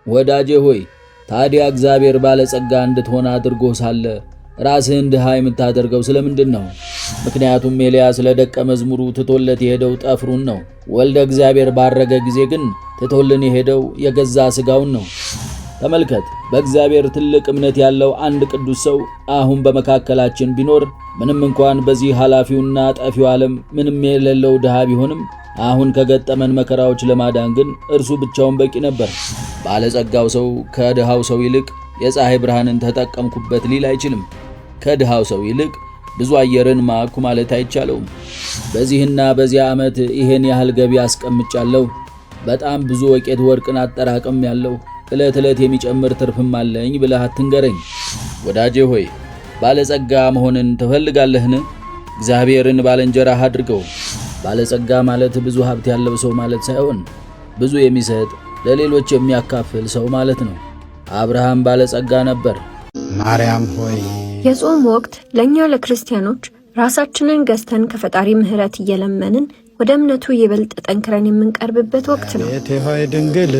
ወዳጄ ሆይ ታዲያ እግዚአብሔር ባለጸጋ እንድትሆን አድርጎ ሳለ ራስህን ድሃ የምታደርገው ስለምንድን ነው? ምክንያቱም ኤልያስ ለደቀ መዝሙሩ ትቶለት የሄደው ጠፍሩን ነው። ወልደ እግዚአብሔር ባረገ ጊዜ ግን ትቶልን የሄደው የገዛ ሥጋውን ነው። ተመልከት፣ በእግዚአብሔር ትልቅ እምነት ያለው አንድ ቅዱስ ሰው አሁን በመካከላችን ቢኖር ምንም እንኳን በዚህ ኃላፊውና ጠፊው ዓለም ምንም የሌለው ድሃ ቢሆንም አሁን ከገጠመን መከራዎች ለማዳን ግን እርሱ ብቻውን በቂ ነበር። ባለጸጋው ሰው ከድሃው ሰው ይልቅ የፀሐይ ብርሃንን ተጠቀምኩበት ሊል አይችልም። ከድሃው ሰው ይልቅ ብዙ አየርን ማኩ ማለት አይቻለውም። በዚህና በዚያ ዓመት ይሄን ያህል ገቢ አስቀምጫለሁ፣ በጣም ብዙ ወቄት ወርቅን አጠራቅም ያለው ዕለት ዕለት የሚጨምር ትርፍም አለኝ ብለህ አትንገረኝ። ወዳጄ ሆይ ባለጸጋ መሆንን ትፈልጋለህን? እግዚአብሔርን ባልንጀራህ አድርገው። ባለጸጋ ማለት ብዙ ሀብት ያለው ሰው ማለት ሳይሆን ብዙ የሚሰጥ ለሌሎች የሚያካፍል ሰው ማለት ነው። አብርሃም ባለጸጋ ነበር። ማርያም ሆይ የጾም ወቅት ለእኛ ለክርስቲያኖች ራሳችንን ገዝተን ከፈጣሪ ምሕረት እየለመንን ወደ እምነቱ ይበልጥ ጠንክረን የምንቀርብበት ወቅት ነው። ቤቴ ሆይ ድንግል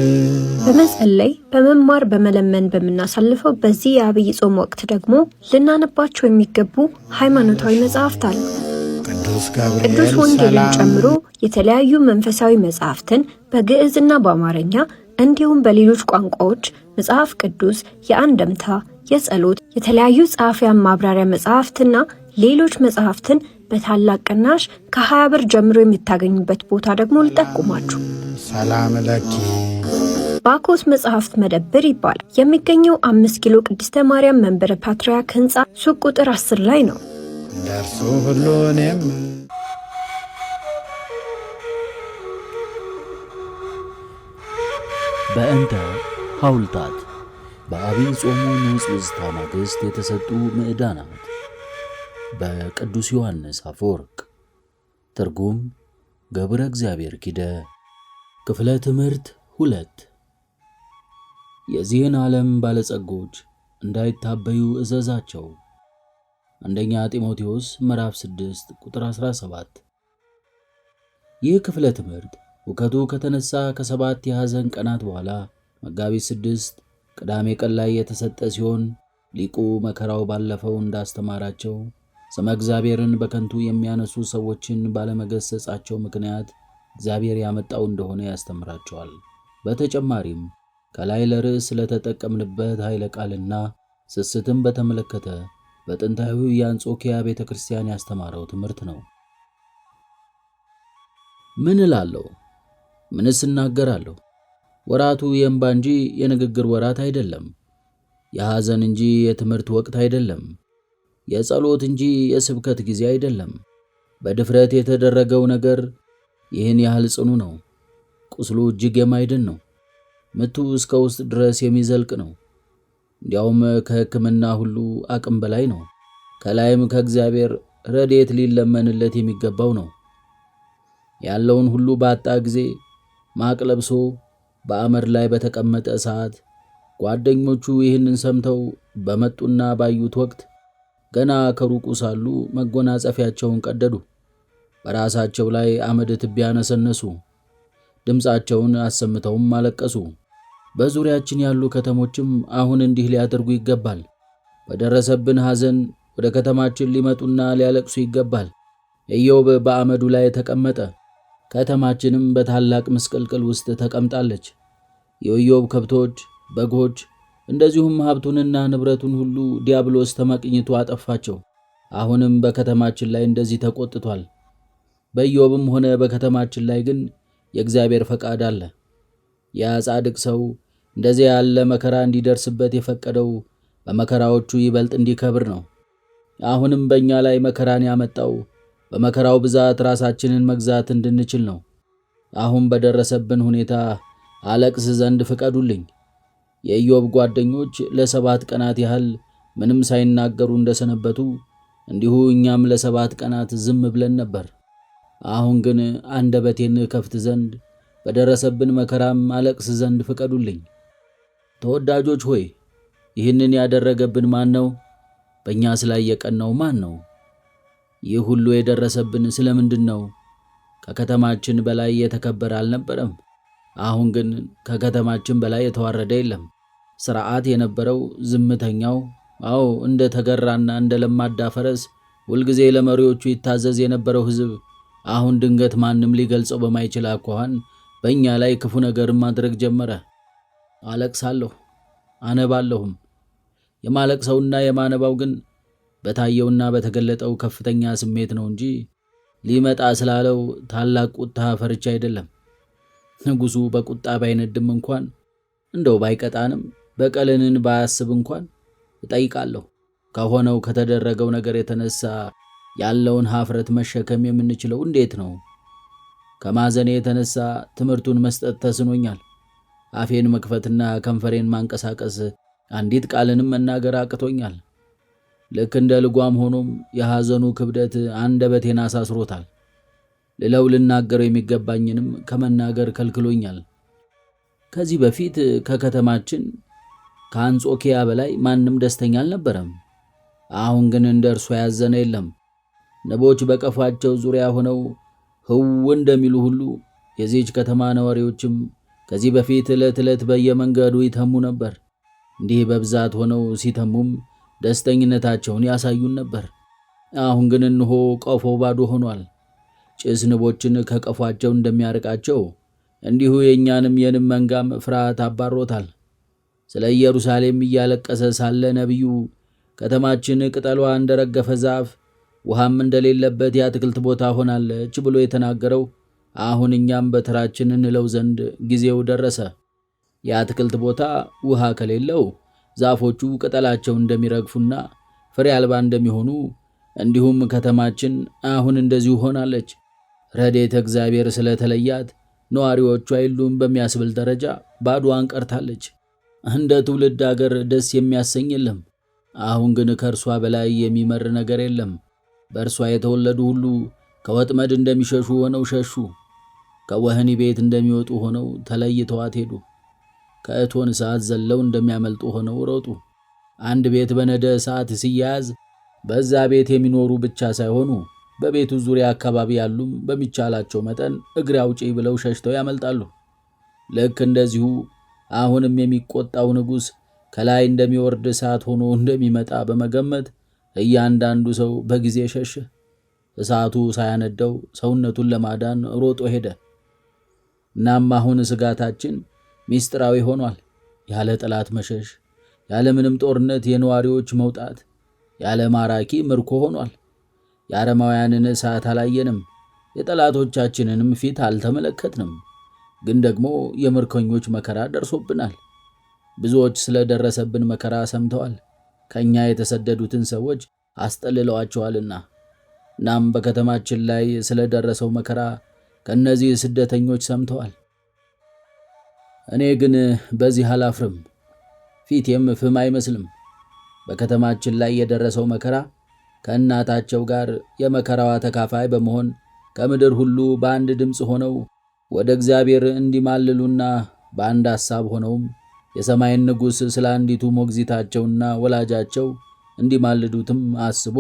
በመጸለይ በመማር በመለመን በምናሳልፈው በዚህ የአብይ ጾም ወቅት ደግሞ ልናነባቸው የሚገቡ ሃይማኖታዊ መጽሐፍት አሉ። ቅዱስ ወንጌልን ጨምሮ የተለያዩ መንፈሳዊ መጽሐፍትን በግዕዝና በአማርኛ እንዲሁም በሌሎች ቋንቋዎች መጽሐፍ ቅዱስ፣ የአንድምታ፣ የጸሎት፣ የተለያዩ ጸሐፊያን ማብራሪያ መጽሐፍትና ሌሎች መጽሐፍትን በታላቅ ቅናሽ ከ20 ብር ጀምሮ የምታገኙበት ቦታ ደግሞ ልጠቁማችሁ። ሰላም ለኪ ባኮስ መጽሐፍት መደብር ይባላል። የሚገኘው 5 ኪሎ ቅድስተ ማርያም መንበረ ፓትርያርክ ህንፃ ሱቅ ቁጥር 10 ላይ ነው። ደርሱ ሁሉ እኔም በእንተ ሐውልታት በአብይ ጾሙ ንዑስ ውስታ ማግስት የተሰጡ ምዕዳናት በቅዱስ ዮሐንስ አፈወርቅ። ትርጉም ገብረ እግዚአብሔር ኪደ። ክፍለ ትምህርት 2 የዚህን ዓለም ባለጸጎች እንዳይታበዩ እዘዛቸው። አንደኛ ጢሞቴዎስ ምዕራፍ 6 ቁጥር 17። ይህ ክፍለ ትምህርት ውከቱ ከተነሳ ከ7 የሐዘን ቀናት በኋላ መጋቢት 6 ቅዳሜ ቀን ላይ የተሰጠ ሲሆን ሊቁ መከራው ባለፈው እንዳስተማራቸው ስመ እግዚአብሔርን በከንቱ የሚያነሱ ሰዎችን ባለመገሰጻቸው ምክንያት እግዚአብሔር ያመጣው እንደሆነ ያስተምራቸዋል። በተጨማሪም ከላይ ለርዕስ ስለተጠቀምንበት ኃይለ ቃልና ስስትም በተመለከተ በጥንታዊው የአንጾኪያ ቤተክርስቲያን ያስተማረው ትምህርት ነው። ምን እላለሁ? ምንስ እናገራለሁ? ወራቱ የእንባ እንጂ የንግግር ወራት አይደለም። የሐዘን እንጂ የትምህርት ወቅት አይደለም። የጸሎት እንጂ የስብከት ጊዜ አይደለም። በድፍረት የተደረገው ነገር ይህን ያህል ጽኑ ነው። ቁስሉ እጅግ የማይድን ነው። ምቱ እስከ ውስጥ ድረስ የሚዘልቅ ነው። እንዲያውም ከሕክምና ሁሉ አቅም በላይ ነው። ከላይም ከእግዚአብሔር ረድኤት ሊለመንለት የሚገባው ነው። ያለውን ሁሉ ባጣ ጊዜ ማቅ ለብሶ በአመድ ላይ በተቀመጠ ሰዓት ጓደኞቹ ይህንን ሰምተው በመጡና ባዩት ወቅት ገና ከሩቁ ሳሉ መጎናጸፊያቸውን ቀደዱ፣ በራሳቸው ላይ አመድ ትቢያ ነሰነሱ፣ ድምፃቸውን አሰምተውም አለቀሱ። በዙሪያችን ያሉ ከተሞችም አሁን እንዲህ ሊያደርጉ ይገባል። በደረሰብን ሐዘን ወደ ከተማችን ሊመጡና ሊያለቅሱ ይገባል። ኢዮብ በአመዱ ላይ ተቀመጠ፣ ከተማችንም በታላቅ ምስቅልቅል ውስጥ ተቀምጣለች። የኢዮብ ከብቶች፣ በጎች እንደዚሁም ሀብቱንና ንብረቱን ሁሉ ዲያብሎስ ተመቅኝቶ አጠፋቸው። አሁንም በከተማችን ላይ እንደዚህ ተቆጥቷል። በኢዮብም ሆነ በከተማችን ላይ ግን የእግዚአብሔር ፈቃድ አለ። ያ ጻድቅ ሰው እንደዚህ ያለ መከራ እንዲደርስበት የፈቀደው በመከራዎቹ ይበልጥ እንዲከብር ነው። አሁንም በእኛ ላይ መከራን ያመጣው በመከራው ብዛት ራሳችንን መግዛት እንድንችል ነው። አሁን በደረሰብን ሁኔታ አለቅስ ዘንድ ፍቀዱልኝ። የኢዮብ ጓደኞች ለ7 ቀናት ያህል ምንም ሳይናገሩ እንደሰነበቱ እንዲሁ እኛም ለ7 ቀናት ዝም ብለን ነበር። አሁን ግን አንደበቴን ከፍት ዘንድ በደረሰብን መከራም አለቅስ ዘንድ ፍቀዱልኝ። ተወዳጆች ሆይ ይህንን ያደረገብን ማን ነው? በእኛስ ላይ የቀናው ማን ነው? ይህ ሁሉ የደረሰብን ስለምንድን ነው? ከከተማችን በላይ የተከበረ አልነበረም? አሁን ግን ከከተማችን በላይ የተዋረደ የለም። ስርዓት የነበረው ዝምተኛው፣ አዎ እንደ ተገራና እንደ ለማዳ ፈረስ ሁልጊዜ ለመሪዎቹ ይታዘዝ የነበረው ሕዝብ አሁን ድንገት ማንም ሊገልጸው በማይችል አኳኋን በእኛ ላይ ክፉ ነገርን ማድረግ ጀመረ። አለቅሳለሁ፣ አነባለሁም። የማለቅሰውና የማነባው ግን በታየውና በተገለጠው ከፍተኛ ስሜት ነው እንጂ ሊመጣ ስላለው ታላቅ ቁጣ ፈርቻ አይደለም። ንጉሡ በቁጣ ባይነድም እንኳን እንደው ባይቀጣንም በቀልንን ባያስብ እንኳን እጠይቃለሁ፣ ከሆነው ከተደረገው ነገር የተነሳ ያለውን ኀፍረት መሸከም የምንችለው እንዴት ነው? ከማዘኔ የተነሳ ትምህርቱን መስጠት ተስኖኛል። አፌን መክፈትና ከንፈሬን ማንቀሳቀስ አንዲት ቃልንም መናገር አቅቶኛል። ልክ እንደ ልጓም ሆኖም የሐዘኑ ክብደት አንደበቴን አሳስሮታል። ልለው ልናገረው የሚገባኝንም ከመናገር ከልክሎኛል። ከዚህ በፊት ከከተማችን ከአንጾኪያ በላይ ማንም ደስተኛ አልነበረም። አሁን ግን እንደ እርሷ ያዘነ የለም። ንቦች በቀፏቸው ዙሪያ ሆነው ህው እንደሚሉ ሁሉ የዚህች ከተማ ነዋሪዎችም ከዚህ በፊት ዕለት ዕለት በየመንገዱ ይተሙ ነበር። እንዲህ በብዛት ሆነው ሲተሙም ደስተኝነታቸውን ያሳዩን ነበር። አሁን ግን እንሆ ቀፎ ባዶ ሆኗል። ጭስ ንቦችን ከቀፏቸው እንደሚያርቃቸው እንዲሁ የእኛንም የንብ መንጋም ፍርሃት አባሮታል። ስለ ኢየሩሳሌም እያለቀሰ ሳለ ነቢዩ ከተማችን ቅጠሏ እንደረገፈ ዛፍ ውሃም እንደሌለበት የአትክልት ቦታ ሆናለች ብሎ የተናገረው አሁን እኛም በተራችን እንለው ዘንድ ጊዜው ደረሰ። የአትክልት ቦታ ውሃ ከሌለው ዛፎቹ ቅጠላቸው እንደሚረግፉና ፍሬ አልባ እንደሚሆኑ እንዲሁም ከተማችን አሁን እንደዚሁ ሆናለች። ረድኤተ እግዚአብሔር ስለተለያት ነዋሪዎቿ የሉም በሚያስብል ደረጃ ባዶዋን ቀርታለች። እንደ ትውልድ አገር ደስ የሚያሰኝ የለም። አሁን ግን ከእርሷ በላይ የሚመር ነገር የለም። በእርሷ የተወለዱ ሁሉ ከወጥመድ እንደሚሸሹ ሆነው ሸሹ። ከወህኒ ቤት እንደሚወጡ ሆነው ተለይተዋት ሄዱ። ከእቶን እሳት ዘለው እንደሚያመልጡ ሆነው ሮጡ። አንድ ቤት በነደ እሳት ሲያያዝ በዛ ቤት የሚኖሩ ብቻ ሳይሆኑ በቤቱ ዙሪያ አካባቢ ያሉም በሚቻላቸው መጠን እግሬ አውጪ ብለው ሸሽተው ያመልጣሉ። ልክ እንደዚሁ አሁንም የሚቆጣው ንጉሥ ከላይ እንደሚወርድ እሳት ሆኖ እንደሚመጣ በመገመት እያንዳንዱ ሰው በጊዜ ሸሸ። እሳቱ ሳያነደው ሰውነቱን ለማዳን ሮጦ ሄደ። እናም አሁን ስጋታችን ሚስጥራዊ ሆኗል። ያለ ጠላት መሸሽ፣ ያለ ምንም ጦርነት የነዋሪዎች መውጣት፣ ያለ ማራኪ ምርኮ ሆኗል። የአረማውያንን እሳት አላየንም፣ የጠላቶቻችንንም ፊት አልተመለከትንም። ግን ደግሞ የምርኮኞች መከራ ደርሶብናል። ብዙዎች ስለደረሰብን መከራ ሰምተዋል። ከኛ የተሰደዱትን ሰዎች አስጠልለዋቸዋልና። እናም በከተማችን ላይ ስለደረሰው መከራ ከነዚህ ስደተኞች ሰምተዋል። እኔ ግን በዚህ አላፍርም፣ ፊቴም ፍም አይመስልም። በከተማችን ላይ የደረሰው መከራ ከእናታቸው ጋር የመከራዋ ተካፋይ በመሆን ከምድር ሁሉ በአንድ ድምፅ ሆነው ወደ እግዚአብሔር እንዲማልሉና በአንድ ሐሳብ ሆነውም የሰማይን ንጉሥ ስለ አንዲቱ ሞግዚታቸውና ወላጃቸው እንዲማልዱትም አስቦ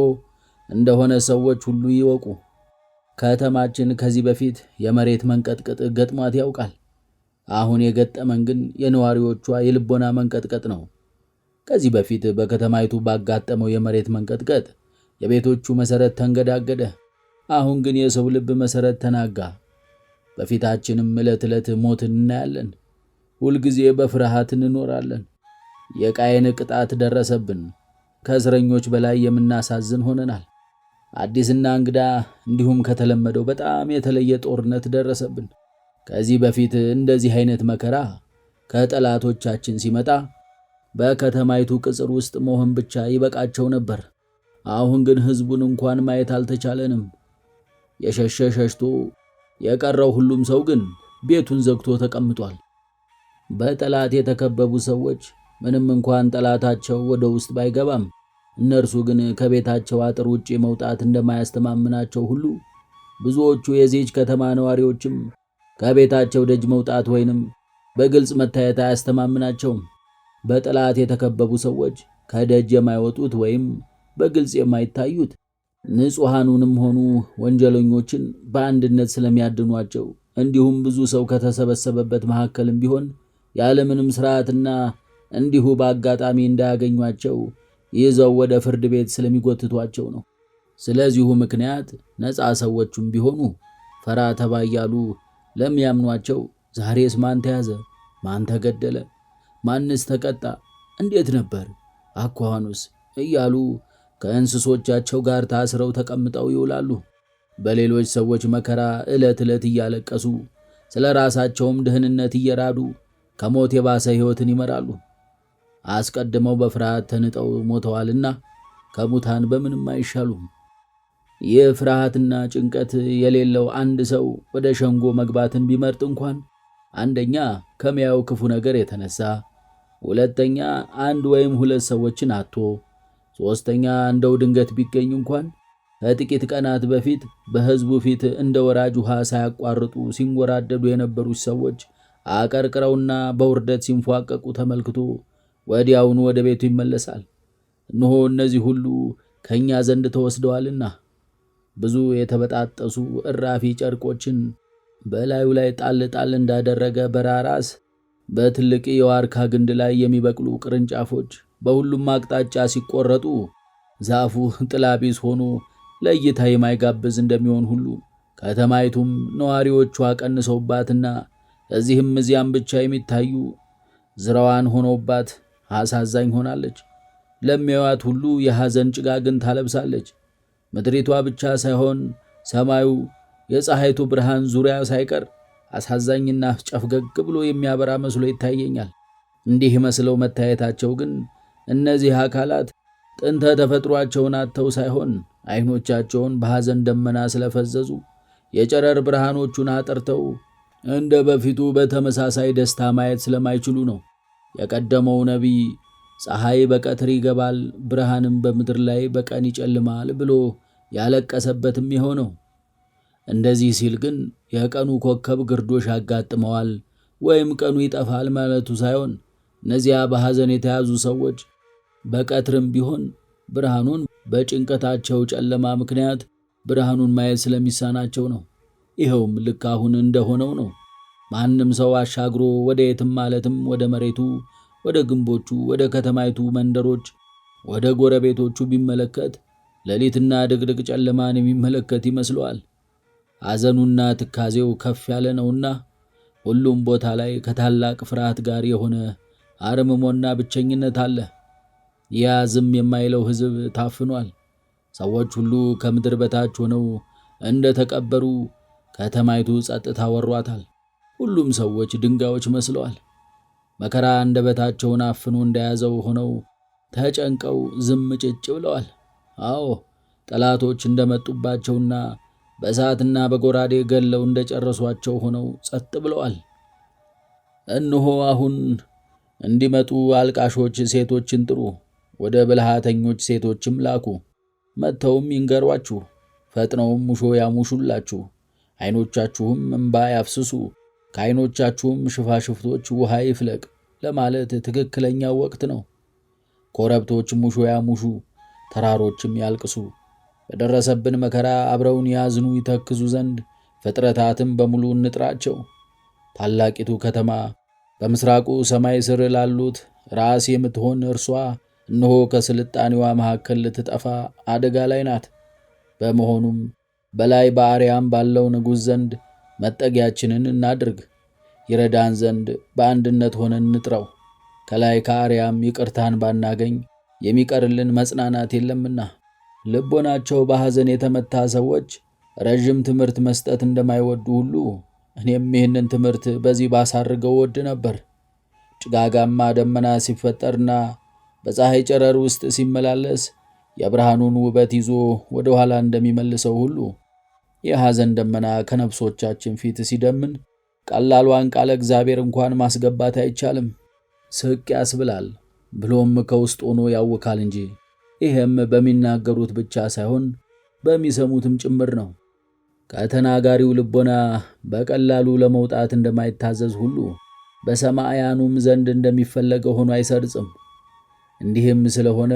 እንደሆነ ሰዎች ሁሉ ይወቁ። ከተማችን ከዚህ በፊት የመሬት መንቀጥቀጥ ገጥሟት ያውቃል። አሁን የገጠመን ግን የነዋሪዎቿ የልቦና መንቀጥቀጥ ነው። ከዚህ በፊት በከተማይቱ ባጋጠመው የመሬት መንቀጥቀጥ የቤቶቹ መሠረት ተንገዳገደ። አሁን ግን የሰው ልብ መሠረት ተናጋ። በፊታችንም ዕለት ዕለት ሞትን እናያለን። ሁልጊዜ በፍርሃት እንኖራለን። የቃየን ቅጣት ደረሰብን። ከእስረኞች በላይ የምናሳዝን ሆነናል። አዲስና እንግዳ እንዲሁም ከተለመደው በጣም የተለየ ጦርነት ደረሰብን። ከዚህ በፊት እንደዚህ አይነት መከራ ከጠላቶቻችን ሲመጣ በከተማይቱ ቅጽር ውስጥ መሆን ብቻ ይበቃቸው ነበር። አሁን ግን ሕዝቡን እንኳን ማየት አልተቻለንም። የሸሸ ሸሽቶ የቀረው ሁሉም ሰው ግን ቤቱን ዘግቶ ተቀምጧል። በጠላት የተከበቡ ሰዎች ምንም እንኳን ጠላታቸው ወደ ውስጥ ባይገባም እነርሱ ግን ከቤታቸው አጥር ውጪ መውጣት እንደማያስተማምናቸው ሁሉ ብዙዎቹ የዚህች ከተማ ነዋሪዎችም ከቤታቸው ደጅ መውጣት ወይንም በግልጽ መታየት አያስተማምናቸውም። በጠላት የተከበቡ ሰዎች ከደጅ የማይወጡት ወይም በግልጽ የማይታዩት ንጹሐኑንም ሆኑ ወንጀለኞችን በአንድነት ስለሚያድኗቸው እንዲሁም ብዙ ሰው ከተሰበሰበበት መካከልም ቢሆን ያለምንም ሥርዓትና እንዲሁ በአጋጣሚ እንዳያገኟቸው ይዘው ወደ ፍርድ ቤት ስለሚጎትቷቸው ነው። ስለዚሁ ምክንያት ነፃ ሰዎቹም ቢሆኑ ፈራ ተባ እያሉ ለሚያምኗቸው ዛሬስ ማን ተያዘ? ማን ተገደለ? ማንስ ተቀጣ? እንዴት ነበር አኳኋኑስ? እያሉ ከእንስሶቻቸው ጋር ታስረው ተቀምጠው ይውላሉ። በሌሎች ሰዎች መከራ ዕለት ዕለት እያለቀሱ ስለ ራሳቸውም ደህንነት እየራዱ ከሞት የባሰ ሕይወትን ይመራሉ። አስቀድመው በፍርሃት ተንጠው ሞተዋልና ከሙታን በምንም አይሻሉም። ይህ ፍርሃትና ጭንቀት የሌለው አንድ ሰው ወደ ሸንጎ መግባትን ቢመርጥ እንኳን አንደኛ ከሚያየው ክፉ ነገር የተነሳ፣ ሁለተኛ አንድ ወይም ሁለት ሰዎችን አጥቶ፣ ሦስተኛ እንደው ድንገት ቢገኝ እንኳን ከጥቂት ቀናት በፊት በሕዝቡ ፊት እንደ ወራጅ ውሃ ሳያቋርጡ ሲንጎራደዱ የነበሩት ሰዎች አቀርቅረውና በውርደት ሲንፏቀቁ ተመልክቶ ወዲያውኑ ወደ ቤቱ ይመለሳል። እነሆ እነዚህ ሁሉ ከእኛ ዘንድ ተወስደዋልና ብዙ የተበጣጠሱ እራፊ ጨርቆችን በላዩ ላይ ጣል ጣል እንዳደረገ በራራስ በትልቅ የዋርካ ግንድ ላይ የሚበቅሉ ቅርንጫፎች በሁሉም አቅጣጫ ሲቆረጡ ዛፉ ጥላ ቢስ ሆኖ ለእይታ የማይጋብዝ እንደሚሆን ሁሉ ከተማይቱም ነዋሪዎቿ ቀንሰውባትና እዚህም እዚያም ብቻ የሚታዩ ዝራዋን ሆኖባት አሳዛኝ ሆናለች። ለሚያዩት ሁሉ የሐዘን ጭጋግን ታለብሳለች። ምድሪቷ ብቻ ሳይሆን ሰማዩ፣ የፀሐይቱ ብርሃን ዙሪያ ሳይቀር አሳዛኝና ጨፍገግ ብሎ የሚያበራ መስሎ ይታየኛል። እንዲህ መስለው መታየታቸው ግን እነዚህ አካላት ጥንተ ተፈጥሯቸውን አጥተው ሳይሆን ዓይኖቻቸውን በሐዘን ደመና ስለፈዘዙ የጨረር ብርሃኖቹን አጠርተው እንደ በፊቱ በተመሳሳይ ደስታ ማየት ስለማይችሉ ነው። የቀደመው ነቢይ ፀሐይ በቀትር ይገባል፣ ብርሃንም በምድር ላይ በቀን ይጨልማል ብሎ ያለቀሰበትም የሆነው። እንደዚህ ሲል ግን የቀኑ ኮከብ ግርዶሽ ያጋጥመዋል ወይም ቀኑ ይጠፋል ማለቱ ሳይሆን እነዚያ በሐዘን የተያዙ ሰዎች በቀትርም ቢሆን ብርሃኑን በጭንቀታቸው ጨለማ ምክንያት ብርሃኑን ማየት ስለሚሳናቸው ነው። ይኸውም ልክ አሁን እንደሆነው ነው። ማንም ሰው አሻግሮ ወደ የትም ማለትም ወደ መሬቱ፣ ወደ ግንቦቹ፣ ወደ ከተማይቱ መንደሮች፣ ወደ ጎረቤቶቹ ቢመለከት ሌሊትና ድቅድቅ ጨለማን የሚመለከት ይመስለዋል። ሐዘኑና ትካዜው ከፍ ያለ ነውና ሁሉም ቦታ ላይ ከታላቅ ፍርሃት ጋር የሆነ አርምሞና ብቸኝነት አለ። ያ ዝም የማይለው ሕዝብ ታፍኗል። ሰዎች ሁሉ ከምድር በታች ሆነው እንደ ተቀበሩ ከተማይቱ ጸጥታ ወሯታል። ሁሉም ሰዎች ድንጋዮች መስለዋል። መከራ አንደበታቸውን አፍኖ እንደያዘው ሆነው ተጨንቀው ዝም ጭጭ ብለዋል። አዎ ጠላቶች እንደመጡባቸውና በእሳትና በጎራዴ ገለው እንደጨረሷቸው ሆነው ጸጥ ብለዋል። እነሆ አሁን እንዲመጡ አልቃሾች ሴቶችን ጥሩ፣ ወደ ብልሃተኞች ሴቶችም ላኩ። መጥተውም ይንገሯችሁ፣ ፈጥነውም ሙሾ ያሙሹላችሁ፣ ዓይኖቻችሁም እንባ ያፍስሱ፣ ከዓይኖቻችሁም ሽፋሽፍቶች ውሃ ይፍለቅ ለማለት ትክክለኛው ወቅት ነው። ኮረብቶች ሙሾ ያሙሹ፣ ተራሮችም ያልቅሱ። በደረሰብን መከራ አብረውን ያዝኑ ይተክዙ ዘንድ ፍጥረታትም በሙሉ እንጥራቸው። ታላቂቱ ከተማ በምስራቁ ሰማይ ስር ላሉት ራስ የምትሆን እርሷ እነሆ ከስልጣኔዋ መካከል ልትጠፋ አደጋ ላይ ናት። በመሆኑም በላይ በአርያም ባለው ንጉሥ ዘንድ መጠጊያችንን እናድርግ። ይረዳን ዘንድ በአንድነት ሆነን እንጥረው። ከላይ ከአርያም ይቅርታን ባናገኝ የሚቀርልን መጽናናት የለምና። ልቦናቸው በሐዘን የተመታ ሰዎች ረዥም ትምህርት መስጠት እንደማይወዱ ሁሉ እኔም ይህንን ትምህርት በዚህ ባሳርገው ወድ ነበር። ጭጋጋማ ደመና ሲፈጠርና በፀሐይ ጨረር ውስጥ ሲመላለስ የብርሃኑን ውበት ይዞ ወደ ኋላ እንደሚመልሰው ሁሉ የሐዘን ደመና ከነፍሶቻችን ፊት ሲደምን ቀላሏን ቃለ እግዚአብሔር እንኳን ማስገባት አይቻልም። ስቅ ያስብላል ብሎም ከውስጥ ሆኖ ያውካል እንጂ። ይህም በሚናገሩት ብቻ ሳይሆን በሚሰሙትም ጭምር ነው። ከተናጋሪው ልቦና በቀላሉ ለመውጣት እንደማይታዘዝ ሁሉ በሰማያኑም ዘንድ እንደሚፈለገው ሆኖ አይሰርጽም። እንዲህም ስለሆነ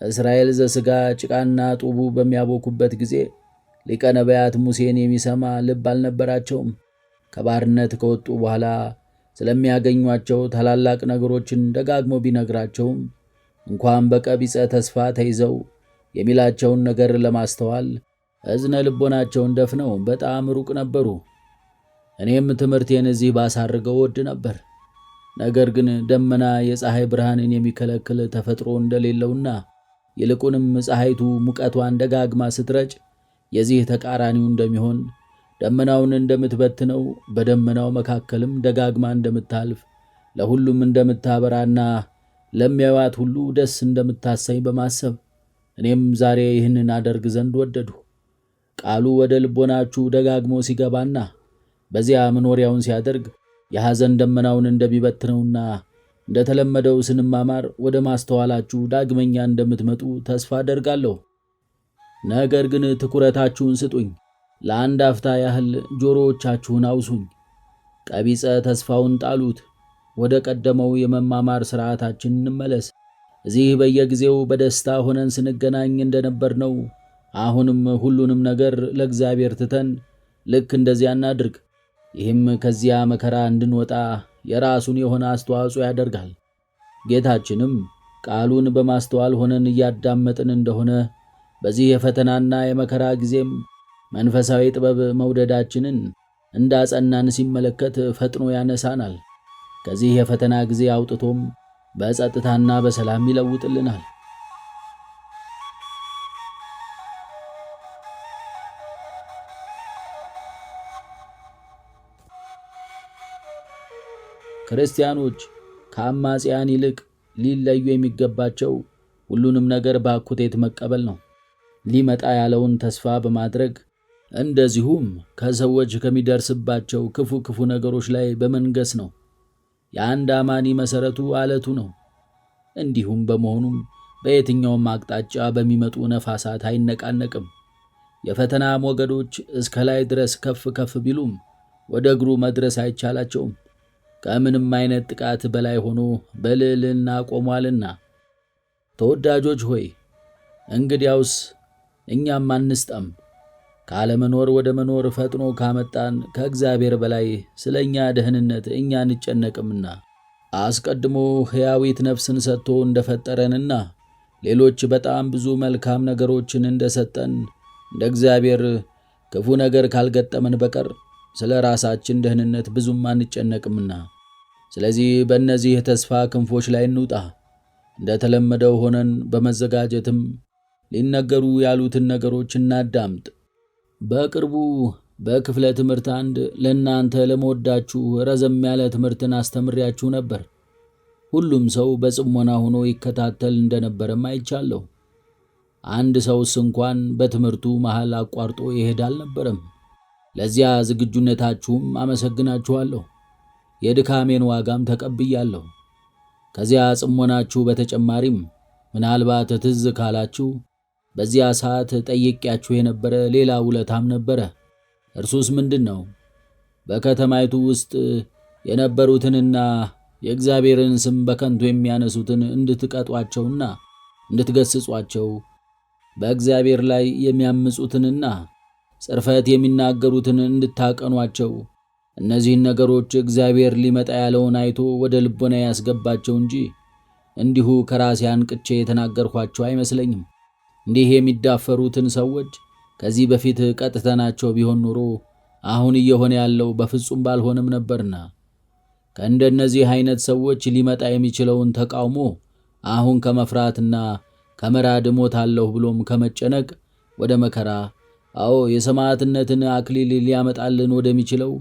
እስራኤል ዘሥጋ ጭቃና ጡቡ በሚያቦኩበት ጊዜ ሊቀ ነቢያት ሙሴን የሚሰማ ልብ አልነበራቸውም። ከባርነት ከወጡ በኋላ ስለሚያገኟቸው ታላላቅ ነገሮችን ደጋግሞ ቢነግራቸውም እንኳን በቀቢጸ ተስፋ ተይዘው የሚላቸውን ነገር ለማስተዋል እዝነ ልቦናቸውን ደፍነው በጣም ሩቅ ነበሩ። እኔም ትምህርቴን እዚህ ባሳርገው ወድ ነበር። ነገር ግን ደመና የፀሐይ ብርሃንን የሚከለክል ተፈጥሮ እንደሌለውና ይልቁንም ፀሐይቱ ሙቀቷን ደጋግማ ስትረጭ የዚህ ተቃራኒው እንደሚሆን፣ ደመናውን እንደምትበትነው በደመናው መካከልም ደጋግማ እንደምታልፍ፣ ለሁሉም እንደምታበራና ለሚያዩት ሁሉ ደስ እንደምታሰኝ በማሰብ እኔም ዛሬ ይህንን አደርግ ዘንድ ወደድሁ። ቃሉ ወደ ልቦናችሁ ደጋግሞ ሲገባና በዚያ መኖሪያውን ሲያደርግ የሐዘን ደመናውን እንደሚበትነውና እንደተለመደው ስንማማር ወደ ማስተዋላችሁ ዳግመኛ እንደምትመጡ ተስፋ አደርጋለሁ። ነገር ግን ትኩረታችሁን ስጡኝ። ለአንድ አፍታ ያህል ጆሮዎቻችሁን አውሱኝ። ቀቢጸ ተስፋውን ጣሉት። ወደ ቀደመው የመማማር ሥርዓታችን እንመለስ። እዚህ በየጊዜው በደስታ ሆነን ስንገናኝ እንደነበርነው አሁንም ሁሉንም ነገር ለእግዚአብሔር ትተን ልክ እንደዚያ እናድርግ። ይህም ከዚያ መከራ እንድንወጣ የራሱን የሆነ አስተዋጽኦ ያደርጋል። ጌታችንም ቃሉን በማስተዋል ሆነን እያዳመጥን እንደሆነ በዚህ የፈተናና የመከራ ጊዜም መንፈሳዊ ጥበብ መውደዳችንን እንዳጸናን ሲመለከት ፈጥኖ ያነሳናል። ከዚህ የፈተና ጊዜ አውጥቶም በጸጥታና በሰላም ይለውጥልናል። ክርስቲያኖች ከአማጽያን ይልቅ ሊለዩ የሚገባቸው ሁሉንም ነገር በአኩቴት መቀበል ነው። ሊመጣ ያለውን ተስፋ በማድረግ እንደዚሁም ከሰዎች ከሚደርስባቸው ክፉ ነገሮች ላይ በመንገስ ነው። የአንድ አማኒ መሠረቱ ዓለቱ ነው። እንዲሁም በመሆኑም በየትኛውም አቅጣጫ በሚመጡ ነፋሳት አይነቃነቅም። የፈተና ሞገዶች እስከ ላይ ድረስ ከፍ ቢሉም ወደ እግሩ መድረስ አይቻላቸውም። ከምንም አይነት ጥቃት በላይ ሆኖ በልዕልና ቆሟልና። ተወዳጆች ሆይ እንግዲያውስ እኛም አንስጠም። ካለመኖር ወደ መኖር ፈጥኖ ካመጣን ከእግዚአብሔር በላይ ስለ እኛ ደህንነት እኛ እንጨነቅምና፣ አስቀድሞ ሕያዊት ነፍስን ሰጥቶ እንደፈጠረንና ሌሎች በጣም ብዙ መልካም ነገሮችን እንደሰጠን እንደ እግዚአብሔር ክፉ ነገር ካልገጠመን በቀር ስለ ራሳችን ደህንነት ብዙም አንጨነቅምና፣ ስለዚህ በእነዚህ የተስፋ ክንፎች ላይ እንውጣ። እንደተለመደው ሆነን በመዘጋጀትም ሊነገሩ ያሉትን ነገሮች እናዳምጥ። በቅርቡ በክፍለ ትምህርት አንድ ለእናንተ ለመወዳችሁ ረዘም ያለ ትምህርትን አስተምሬያችሁ ነበር። ሁሉም ሰው በጽሞና ሆኖ ይከታተል እንደነበረም አይቻለሁ። አንድ ሰውስ እንኳን በትምህርቱ መሃል አቋርጦ ይሄድ አልነበረም። ለዚያ ዝግጁነታችሁም አመሰግናችኋለሁ። የድካሜን ዋጋም ተቀብያለሁ። ከዚያ ጽሞናችሁ በተጨማሪም ምናልባት ትዝ ካላችሁ በዚያ ሰዓት ጠይቄያችሁ የነበረ ሌላ ውለታም ነበረ። እርሱስ ምንድን ነው? በከተማይቱ ውስጥ የነበሩትንና የእግዚአብሔርን ስም በከንቱ የሚያነሱትን እንድትቀጧቸውና እንድትገስጿቸው፣ በእግዚአብሔር ላይ የሚያምፁትንና ጽርፈት የሚናገሩትን እንድታቀኗቸው፣ እነዚህን ነገሮች እግዚአብሔር ሊመጣ ያለውን አይቶ ወደ ልቦና ያስገባቸው እንጂ እንዲሁ ከራሴ አንቅቼ የተናገርኳቸው አይመስለኝም። እንዲህ የሚዳፈሩትን ሰዎች ከዚህ በፊት ቀጥተናቸው ቢሆን ኖሮ አሁን እየሆነ ያለው በፍጹም ባልሆነም ነበርና፣ ከእንደነዚህ አይነት ሰዎች ሊመጣ የሚችለውን ተቃውሞ አሁን ከመፍራትና ከመራድ እሞታለሁ ብሎም ከመጨነቅ ወደ መከራ፣ አዎ የሰማዕትነትን አክሊል ሊያመጣልን ወደሚችለው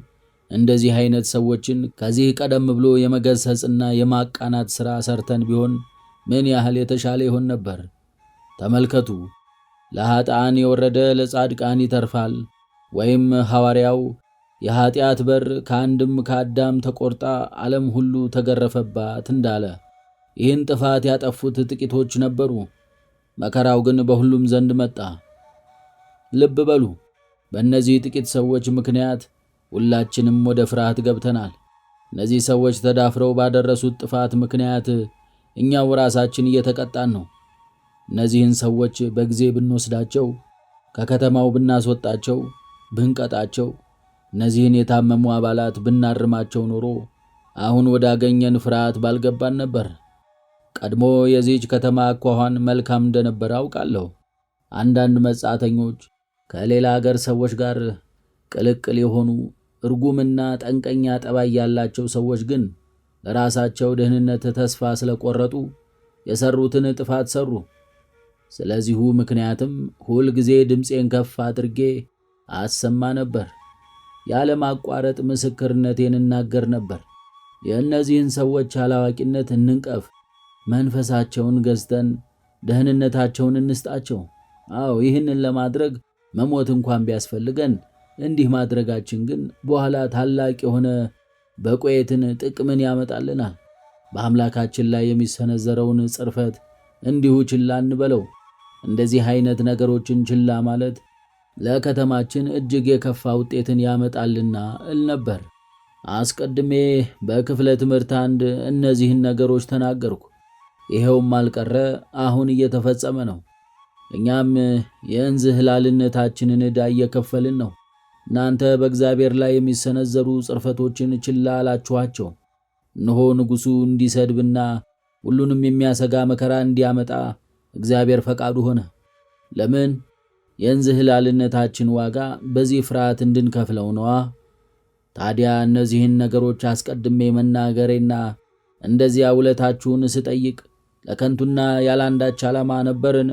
እንደዚህ አይነት ሰዎችን ከዚህ ቀደም ብሎ የመገሰጽና የማቃናት ሥራ ሰርተን ቢሆን ምን ያህል የተሻለ ይሆን ነበር። ተመልከቱ፣ ለኃጥአን የወረደ ለጻድቃን ይተርፋል፣ ወይም ሐዋርያው የኀጢአት በር ከአንድም ከአዳም ተቆርጣ ዓለም ሁሉ ተገረፈባት እንዳለ። ይህን ጥፋት ያጠፉት ጥቂቶች ነበሩ፣ መከራው ግን በሁሉም ዘንድ መጣ። ልብ በሉ፣ በእነዚህ ጥቂት ሰዎች ምክንያት ሁላችንም ወደ ፍርሃት ገብተናል። እነዚህ ሰዎች ተዳፍረው ባደረሱት ጥፋት ምክንያት እኛው ራሳችን እየተቀጣን ነው። እነዚህን ሰዎች በጊዜ ብንወስዳቸው፣ ከከተማው ብናስወጣቸው፣ ብንቀጣቸው፣ እነዚህን የታመሙ አባላት ብናርማቸው ኖሮ አሁን ወዳገኘን ፍርሃት ባልገባን ነበር። ቀድሞ የዚህች ከተማ አኳኋን መልካም እንደነበረ አውቃለሁ። አንዳንድ መጻተኞች ከሌላ አገር ሰዎች ጋር ቅልቅል የሆኑ እርጉምና ጠንቀኛ ጠባይ ያላቸው ሰዎች ግን ለራሳቸው ደህንነት ተስፋ ስለቆረጡ የሰሩትን ጥፋት ሰሩ። ስለዚሁ ምክንያትም ሁል ጊዜ ድምፄን ከፍ አድርጌ አሰማ ነበር። ያለማቋረጥ ምስክርነቴን እናገር ነበር። የእነዚህን ሰዎች አላዋቂነት እንንቀፍ፣ መንፈሳቸውን ገዝተን ደህንነታቸውን እንስጣቸው። አዎ ይህንን ለማድረግ መሞት እንኳን ቢያስፈልገን እንዲህ ማድረጋችን ግን በኋላ ታላቅ የሆነ በቆየትን ጥቅምን ያመጣልናል። በአምላካችን ላይ የሚሰነዘረውን ጽርፈት እንዲሁ ችላ እንበለው። እንደዚህ አይነት ነገሮችን ችላ ማለት ለከተማችን እጅግ የከፋ ውጤትን ያመጣልና እል ነበር። አስቀድሜ በክፍለ ትምህርት አንድ እነዚህን ነገሮች ተናገርኩ። ይሄውም አልቀረ አሁን እየተፈጸመ ነው። እኛም የእንዝህላልነታችንን ዕዳ እየከፈልን ነው። እናንተ በእግዚአብሔር ላይ የሚሰነዘሩ ጽርፈቶችን ችላ አላችኋቸው። እነሆ ንጉሡ እንዲሰድብና ሁሉንም የሚያሰጋ መከራ እንዲያመጣ እግዚአብሔር ፈቃዱ ሆነ። ለምን? የእንዝህላልነታችን ዋጋ በዚህ ፍርሃት እንድንከፍለው ነዋ። ታዲያ እነዚህን ነገሮች አስቀድሜ መናገሬና እንደዚያ ውለታችሁን ስጠይቅ ለከንቱና ያላንዳች ዓላማ ነበርን?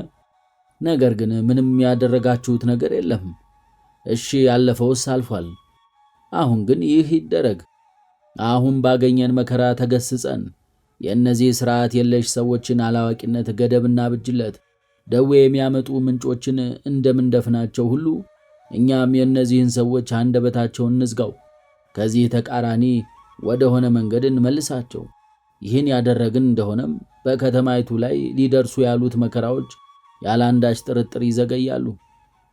ነገር ግን ምንም ያደረጋችሁት ነገር የለም። እሺ ያለፈውስ አልፏል። አሁን ግን ይህ ይደረግ። አሁን ባገኘን መከራ ተገስጸን የእነዚህ ሥርዓት የለሽ ሰዎችን አላዋቂነት ገደብና ብጅለት ደዌ የሚያመጡ ምንጮችን እንደምንደፍናቸው ሁሉ እኛም የእነዚህን ሰዎች አንደበታቸውን እንዝጋው። ከዚህ ተቃራኒ ወደ ሆነ መንገድ እንመልሳቸው። ይህን ያደረግን እንደሆነም በከተማይቱ ላይ ሊደርሱ ያሉት መከራዎች ያላንዳች ጥርጥር ይዘገያሉ።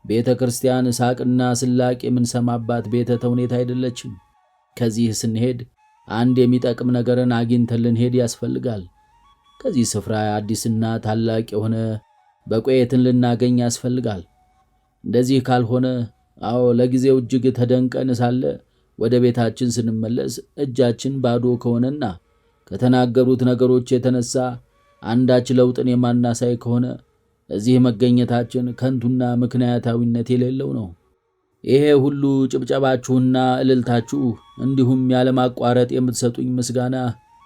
ቤተ ክርስቲያን ሳቅና ስላቅ የምንሰማባት ቤተ ተውኔት አይደለችም። ከዚህ ስንሄድ አንድ የሚጠቅም ነገርን አግኝተን ልንሄድ ያስፈልጋል። ከዚህ ስፍራ አዲስና ታላቅ የሆነ በቆየትን ልናገኝ ያስፈልጋል። እንደዚህ ካልሆነ ለጊዜው እጅግ ተደንቀን ሳለ ወደ ቤታችን ስንመለስ እጃችን ባዶ ከሆነና ከተናገሩት ነገሮች የተነሳ አንዳች ለውጥን የማናሳይ ከሆነ እዚህ መገኘታችን ከንቱና ምክንያታዊነት የሌለው ነው። ይሄ ሁሉ ጭብጨባችሁና እልልታችሁ እንዲሁም ያለማቋረጥ የምትሰጡኝ ምስጋና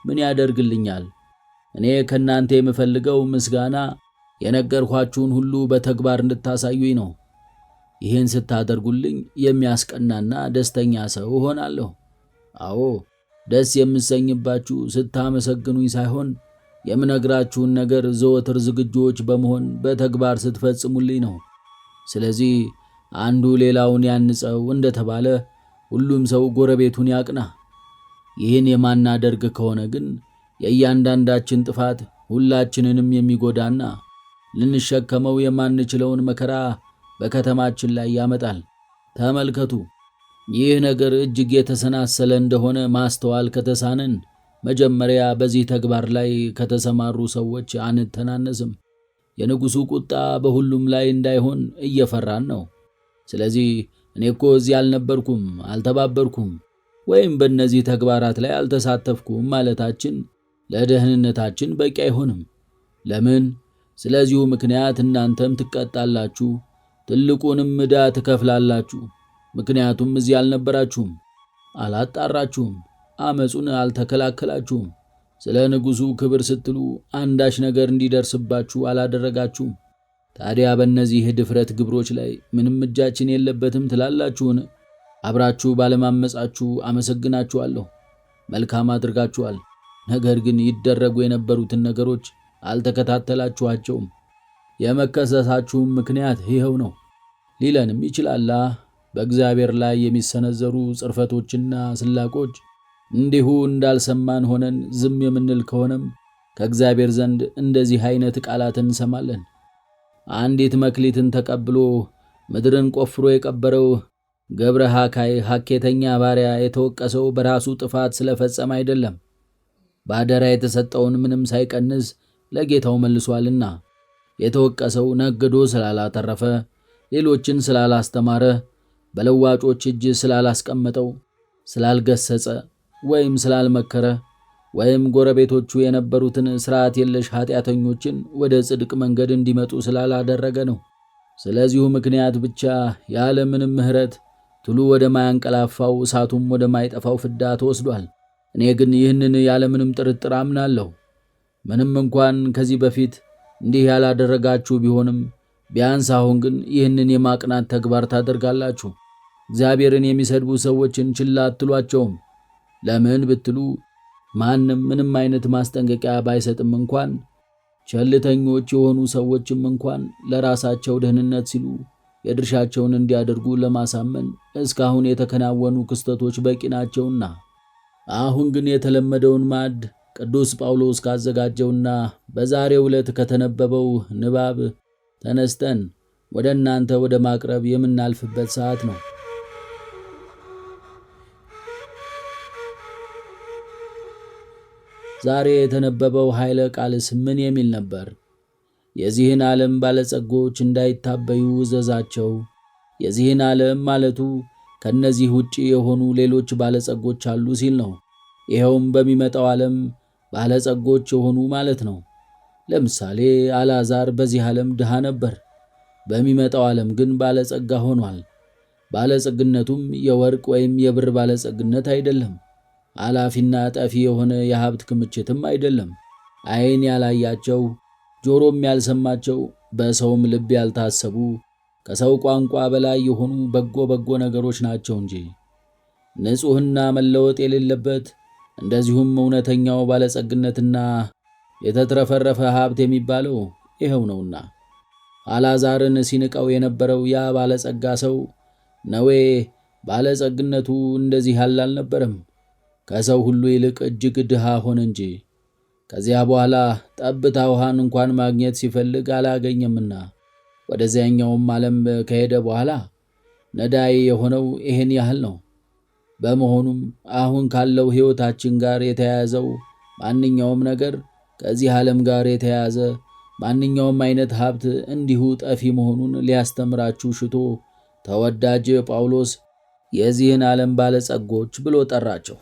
ምን ያደርግልኛል? እኔ ከእናንተ የምፈልገው ምስጋና የነገርኳችሁን ሁሉ በተግባር እንድታሳዩኝ ነው። ይህን ስታደርጉልኝ የሚያስቀናና ደስተኛ ሰው እሆናለሁ። አዎ ደስ የምሰኝባችሁ ስታመሰግኑኝ ሳይሆን የምነግራችሁን ነገር ዘወትር ዝግጆች በመሆን በተግባር ስትፈጽሙልኝ ነው። ስለዚህ አንዱ ሌላውን ያንጸው እንደተባለ ሁሉም ሰው ጎረቤቱን ያቅና። ይህን የማናደርግ ከሆነ ግን የእያንዳንዳችን ጥፋት ሁላችንንም የሚጎዳና ልንሸከመው የማንችለውን መከራ በከተማችን ላይ ያመጣል። ተመልከቱ፣ ይህ ነገር እጅግ የተሰናሰለ እንደሆነ ማስተዋል ከተሳነን መጀመሪያ በዚህ ተግባር ላይ ከተሰማሩ ሰዎች አንተናነስም። የንጉሡ ቁጣ በሁሉም ላይ እንዳይሆን እየፈራን ነው። ስለዚህ እኔ እኮ እዚህ አልነበርኩም፣ አልተባበርኩም፣ ወይም በእነዚህ ተግባራት ላይ አልተሳተፍኩም ማለታችን ለደህንነታችን በቂ አይሆንም። ለምን? ስለዚሁ ምክንያት እናንተም ትቀጣላችሁ፣ ትልቁንም ዕዳ ትከፍላላችሁ። ምክንያቱም እዚህ አልነበራችሁም፣ አላጣራችሁም፣ አመፁን አልተከላከላችሁም። ስለ ንጉሡ ክብር ስትሉ አንዳች ነገር እንዲደርስባችሁ አላደረጋችሁም። ታዲያ በእነዚህ ድፍረት ግብሮች ላይ ምንም እጃችን የለበትም ትላላችሁን? አብራችሁ ባለማመጻችሁ አመሰግናችኋለሁ። መልካም አድርጋችኋል። ነገር ግን ይደረጉ የነበሩትን ነገሮች አልተከታተላችኋቸውም። የመከሰሳችሁም ምክንያት ይኸው ነው ሊለንም ይችላል። በእግዚአብሔር ላይ የሚሰነዘሩ ጽርፈቶችና ስላቆች እንዲሁ እንዳልሰማን ሆነን ዝም የምንል ከሆነም ከእግዚአብሔር ዘንድ እንደዚህ አይነት ቃላትን እንሰማለን። አንዲት መክሊትን ተቀብሎ ምድርን ቆፍሮ የቀበረው ገብረ ሐካይ ሐኬተኛ ባሪያ የተወቀሰው በራሱ ጥፋት ስለፈጸመ አይደለም፣ በአደራ የተሰጠውን ምንም ሳይቀንስ ለጌታው መልሷልና። የተወቀሰው ነግዶ ስላላተረፈ፣ ሌሎችን ስላላስተማረ፣ በለዋጮች እጅ ስላላስቀመጠው፣ ስላልገሰጸ ወይም ስላልመከረ ወይም ጎረቤቶቹ የነበሩትን ሥርዓት የለሽ ኃጢአተኞችን ወደ ጽድቅ መንገድ እንዲመጡ ስላላደረገ ነው። ስለዚሁ ምክንያት ብቻ ያለምንም ምሕረት ትሉ ወደ ማያንቀላፋው እሳቱም ወደ ማይጠፋው ፍዳ ተወስዷል። እኔ ግን ይህንን ያለምንም ጥርጥር አምናለሁ። ምንም እንኳን ከዚህ በፊት እንዲህ ያላደረጋችሁ ቢሆንም ቢያንስ አሁን ግን ይህንን የማቅናት ተግባር ታደርጋላችሁ። እግዚአብሔርን የሚሰድቡ ሰዎችን ችላ አትሏቸውም። ለምን ብትሉ ማንም ምንም አይነት ማስጠንቀቂያ ባይሰጥም እንኳን ቸልተኞች የሆኑ ሰዎችም እንኳን ለራሳቸው ደህንነት ሲሉ የድርሻቸውን እንዲያደርጉ ለማሳመን እስካሁን የተከናወኑ ክስተቶች በቂ ናቸውና። አሁን ግን የተለመደውን ማዕድ ቅዱስ ጳውሎስ ካዘጋጀውና በዛሬው ዕለት ከተነበበው ንባብ ተነስተን ወደ እናንተ ወደ ማቅረብ የምናልፍበት ሰዓት ነው። ዛሬ የተነበበው ኃይለ ቃልስ ምን የሚል ነበር? የዚህን ዓለም ባለጸጎች እንዳይታበዩ እዘዛቸው። የዚህን ዓለም ማለቱ ከነዚህ ውጪ የሆኑ ሌሎች ባለጸጎች አሉ ሲል ነው። ይኸውም በሚመጣው ዓለም ባለጸጎች የሆኑ ማለት ነው። ለምሳሌ አልዓዛር በዚህ ዓለም ድሃ ነበር። በሚመጣው ዓለም ግን ባለጸጋ ሆኗል። ባለጸግነቱም የወርቅ ወይም የብር ባለጸግነት አይደለም። አላፊና ጠፊ የሆነ የሀብት ክምችትም አይደለም። ዓይን ያላያቸው፣ ጆሮም ያልሰማቸው፣ በሰውም ልብ ያልታሰቡ ከሰው ቋንቋ በላይ የሆኑ በጎ ነገሮች ናቸው እንጂ ንጹሕና መለወጥ የሌለበት እንደዚሁም እውነተኛው ባለጸግነትና የተትረፈረፈ ሀብት የሚባለው ይኸው ነውና። አልዓዛርን ሲንቀው የነበረው ያ ባለጸጋ ሰው ነዌ ባለጸግነቱ እንደዚህ ያለ አልነበረም። ከሰው ሁሉ ይልቅ እጅግ ድሃ ሆነ እንጂ ከዚያ በኋላ ጠብታ ውሃን እንኳን ማግኘት ሲፈልግ አላገኘምና ወደዚያኛውም ዓለም ከሄደ በኋላ ነዳይ የሆነው ይህን ያህል ነው። በመሆኑም አሁን ካለው ሕይወታችን ጋር የተያያዘው ማንኛውም ነገር፣ ከዚህ ዓለም ጋር የተያያዘ ማንኛውም አይነት ሀብት እንዲሁ ጠፊ መሆኑን ሊያስተምራችሁ ሽቶ ተወዳጅ ጳውሎስ የዚህን ዓለም ባለጸጎች ብሎ ጠራቸው።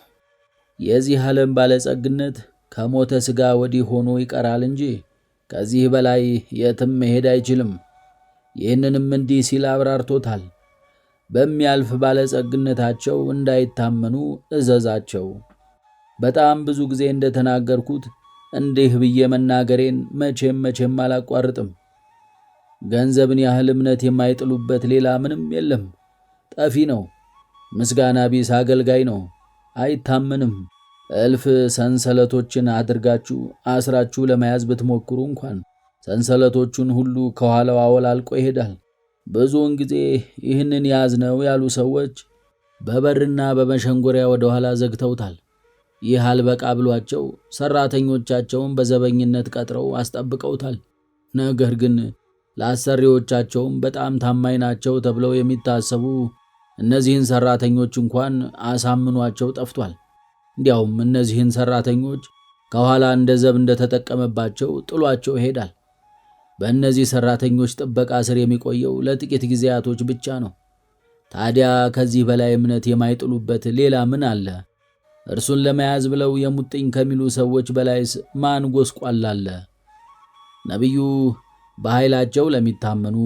የዚህ ዓለም ባለጸግነት ከሞተ ሥጋ ወዲህ ሆኖ ይቀራል እንጂ ከዚህ በላይ የትም መሄድ አይችልም። ይህንንም እንዲህ ሲል አብራርቶታል። በሚያልፍ ባለጸግነታቸው እንዳይታመኑ እዘዛቸው። በጣም ብዙ ጊዜ እንደተናገርኩት እንዲህ ብዬ መናገሬን መቼም አላቋርጥም። ገንዘብን ያህል እምነት የማይጥሉበት ሌላ ምንም የለም። ጠፊ ነው። ምስጋና ቢስ አገልጋይ ነው። አይታመንም። እልፍ ሰንሰለቶችን አድርጋችሁ አስራችሁ ለመያዝ ብትሞክሩ እንኳን ሰንሰለቶቹን ሁሉ ከኋላው አወላልቆ ይሄዳል። ብዙውን ጊዜ ይህንን ያዝነው ያሉ ሰዎች በበርና በመሸንጎሪያ ወደ ኋላ ዘግተውታል። ይህ አልበቃ ብሏቸው ሰራተኞቻቸውን በዘበኝነት ቀጥረው አስጠብቀውታል። ነገር ግን ለአሰሪዎቻቸውም በጣም ታማኝ ናቸው ተብለው የሚታሰቡ እነዚህን ሰራተኞች እንኳን አሳምኗቸው ጠፍቷል። እንዲያውም እነዚህን ሰራተኞች ከኋላ እንደ ዘብ እንደተጠቀመባቸው ጥሏቸው ይሄዳል። በእነዚህ ሰራተኞች ጥበቃ ስር የሚቆየው ለጥቂት ጊዜያቶች ብቻ ነው። ታዲያ ከዚህ በላይ እምነት የማይጥሉበት ሌላ ምን አለ? እርሱን ለመያዝ ብለው የሙጥኝ ከሚሉ ሰዎች በላይስ ማን ጎስቋላ አለ? ነቢዩ በኃይላቸው ለሚታመኑ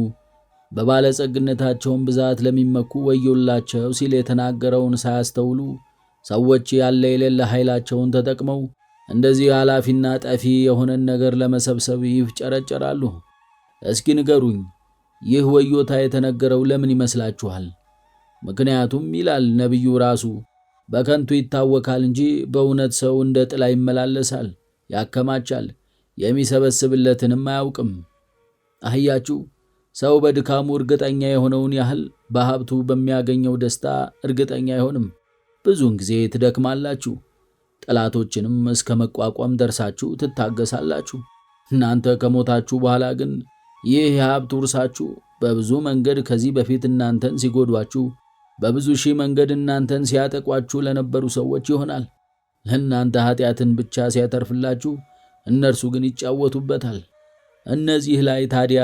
በባለጸግነታቸውን ብዛት ለሚመኩ ወዮላቸው ሲል የተናገረውን ሳያስተውሉ ሰዎች ያለ የሌለ ኃይላቸውን ተጠቅመው እንደዚህ ኃላፊና ጠፊ የሆነን ነገር ለመሰብሰብ ይፍጨረጨራሉ። እስኪ ንገሩኝ፣ ይህ ወዮታ የተነገረው ለምን ይመስላችኋል? ምክንያቱም ይላል ነቢዩ ራሱ በከንቱ ይታወካል እንጂ በእውነት ሰው እንደ ጥላ ይመላለሳል፣ ያከማቻል፣ የሚሰበስብለትንም አያውቅም። አህያችሁ ሰው በድካሙ እርግጠኛ የሆነውን ያህል በሀብቱ በሚያገኘው ደስታ እርግጠኛ አይሆንም። ብዙውን ጊዜ ትደክማላችሁ፣ ጠላቶችንም እስከ መቋቋም ደርሳችሁ ትታገሳላችሁ። እናንተ ከሞታችሁ በኋላ ግን ይህ የሀብት ውርሳችሁ በብዙ መንገድ ከዚህ በፊት እናንተን ሲጎዷችሁ፣ በብዙ ሺህ መንገድ እናንተን ሲያጠቋችሁ ለነበሩ ሰዎች ይሆናል። ለእናንተ ኃጢአትን ብቻ ሲያተርፍላችሁ፣ እነርሱ ግን ይጫወቱበታል። እነዚህ ላይ ታዲያ